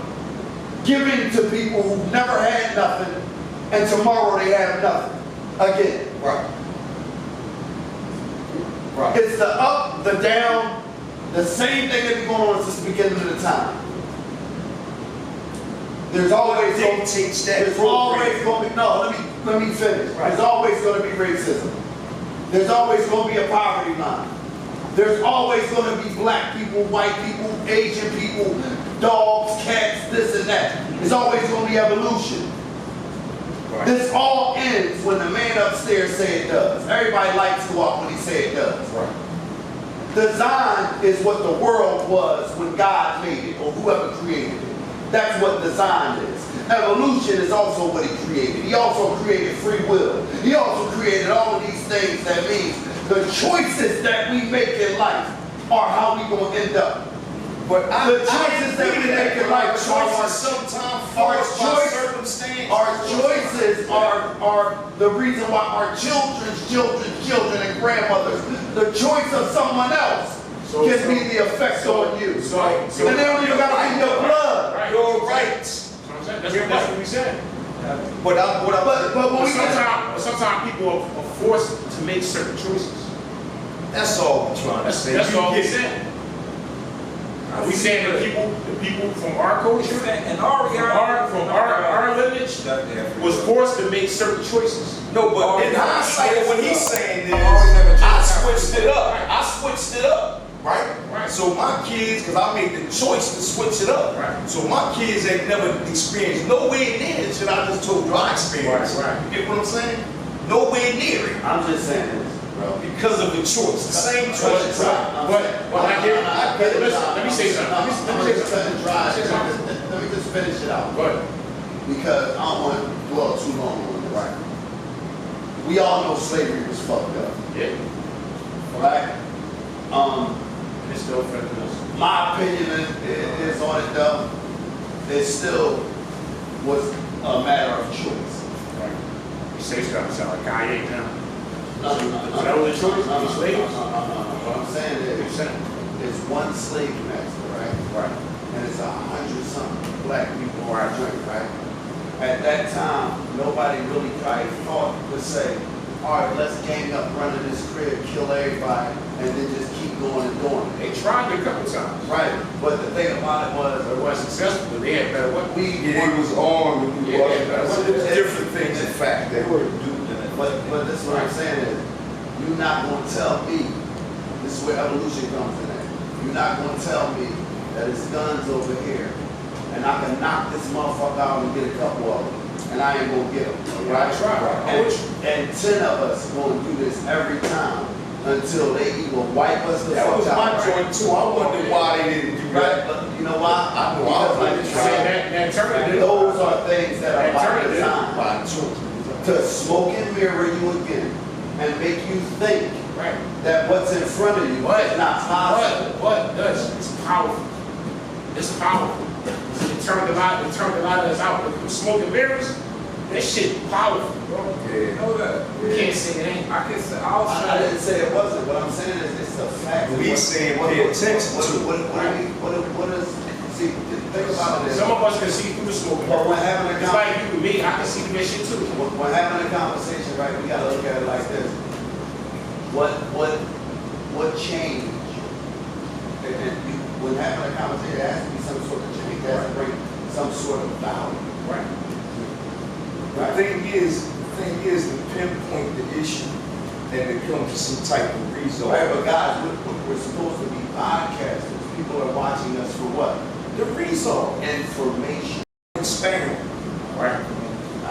giving to people who never had nothing, and tomorrow they have nothing. Again, Right. Right. it's the up, the down, the same thing that's been going on since the beginning of the time. There's always They teach that. There's always going to be, no, let me finish. Right. There's always going to be racism. There's always going to be a poverty line. There's always going to be black people, white people, Asian people, dogs, cats, this and that. There's always going to be evolution. Right. This all ends when the man upstairs say it does. Everybody lights go off when he say it does. Right. Design is what the world was when God made it, or whoever created it. That's what design is. Evolution is also what he created. He also created free will. He also created all of these things. That means the choices that we make in life are how we gonna end up. But The choices that we make in life sometimes our forced by choice- circumstance. Our choices are the reason why our children and grandmothers, the choice of someone else can be the effect on you. So And they don't even gotta be your blood. Right. Your rights. That's what we said. But But when we get Sometimes people are forced to make certain choices. that's all we're trying to say. That's You all we get it. said. We saying the people from our culture, And our from our lineage, was forced to make certain choices. No, but in hindsight, what he's saying is, Always have a choice. I switched it up. I switched it up, right? Right. So my kids, because I made the choice to switch it up. Right. So my kids ain't never experienced nowhere near the shit I just told you I experienced. Right, right. You get what I'm saying? Nowhere near it. I'm just saying this, bro. Because of the choice. The same choice. But I get it. Listen, let me say something. Let me say something. Let me just finish it out. But Because I don't want to dwell too long on this. Right. We all know slavery was fucked up, yeah, right? it's still affecting us. My opinion is on it though. It still was a matter of choice. Right. You say it's gonna sound like Kanye now. That was a choice, No, no, these slaves. What I'm saying is, there's one slave master, right? Right. And it's 100-something black people who are joint, right? At that time, nobody really probably thought to say, all right, let's gang up, run in this crib, kill everybody, and then just keep going and doing it. They tried it a couple times. Right, but the thing about it was, It wasn't successful, but they had better weapons. Yeah, they was armed and we Yeah, wasn't. yeah, That's yeah. different things, in fact, they were duped in it. but this is what I'm saying is, you're not gonna tell me, this is where evolution comes in at. You're not gonna tell me that it's guns over here, and I can knock this motherfucker out and get a couple of them, and I ain't gonna get them, right? That's right. And 10 of us gonna do this every time until they either wipe us the That fuck was out. my joint too, I wondered why they didn't do Right, that. but you know why? I know, I was like, I mean, that turned it. Those are things that are by That design By choice. to smoke and mirror you again and make you think Right. that what's in front of you is not possible. What does? It's powerful. It's powerful. It turned a lot of us out. With smoking mirrors, that shit powerful, bro. You know that? You can't say it ain't. I can say, I'll I say, didn't say it wasn't. What I'm saying is it's the fact. of We what- saying what- pay what- attention what- to it. What is, see, think about it. Some of us can see through the smoke. But when having a It's like you and me, I can see through that shit too. When having a conversation, right, we gotta look at it like this. What change? And you, when having a conversation, there has to be some sort of change, there has to bring some sort of value. Right. The thing is to pinpoint the issue and to come to some type of result. Right, but guys, we're supposed to be podcasters. People are watching us for what? The result. Information. Expand. Right.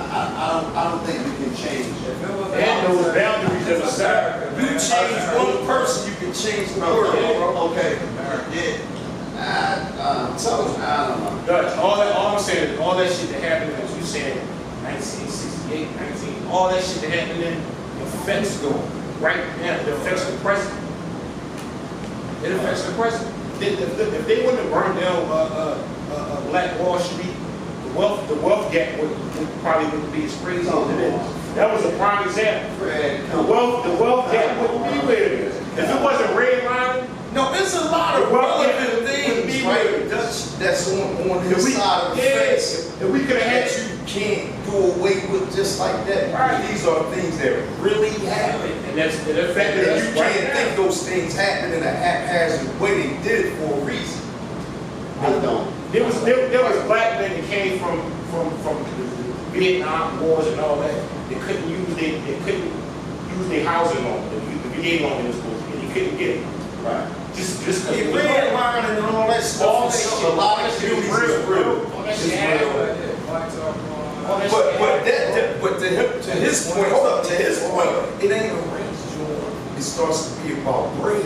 I don't think we can change it. And those boundaries that are set. You change one person, you can change the world, bro. Okay, yeah. I'm telling you, I don't know. Dutch, all I'm saying is all that shit that happened, as you said, 1968, all that shit that happened then affects right now. It affects the president. It affects the president. If they wouldn't have burned down Black Wall Street, the wealth gap would probably wouldn't be as crazy as it is. That was a prime example. Fred, The wealth gap wouldn't be where it is. If it wasn't redlining, No, there's a lot of Well, relevant yeah, things, we- right? That's on if his we, side of the fence. if we could have had That you can't do away with just like that. Right. These are things that really happen. and it affected And us you right can't now. think those things happen in a haphazard way. They did it for a reason. I don't. There was black men that came from the Vietnam Wars and all that. They couldn't use their housing loan, the VA loan they was supposed to get. They couldn't get it. Right. Just The because redlining and all that all stuff. that is shit, a lot of shit communities was is real. All that It's shit real. happened. All that shit happened. But to his point, hold up, to his point, it ain't a race joint. It starts to be about bread.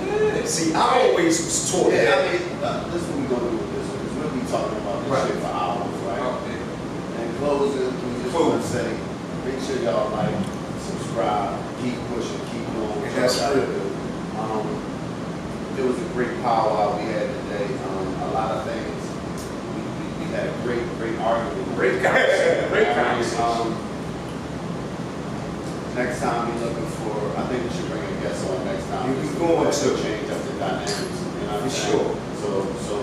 Yeah. See, I always was taught Yeah, that. I mean, this is what we're gonna do with this one, because we'll be talking about this Right. shit for hours, right? And closing, we just Cool. wanna say, make sure y'all like, subscribe, keep pushing, keep going. And that's Y'all gotta real. do. It was a great powwow we had today, a lot of things, we had a great argument. Great conversation. Great conversation. Next time we're looking for, I think we should bring a guest on next time. You can go Just into- change up the dynamics, you know what I'm For saying? sure. So,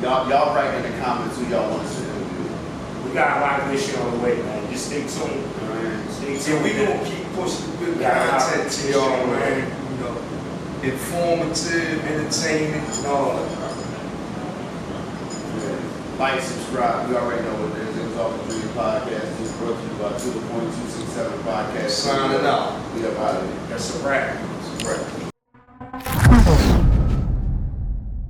y'all write in the comments who y'all want us to interview. We got a lot of this shit on the way, man. Just stay tuned. Alright? Stay See, tuned. we gonna keep pushing the good Yeah, content to y'all, man. You know, informative, entertainment, and all that. Like, subscribe, you already know what it is. It was off the Dream Podcast. This is brought to you by 2.267 Podcast. Signing out. We up out of here. That's a wrap. Right.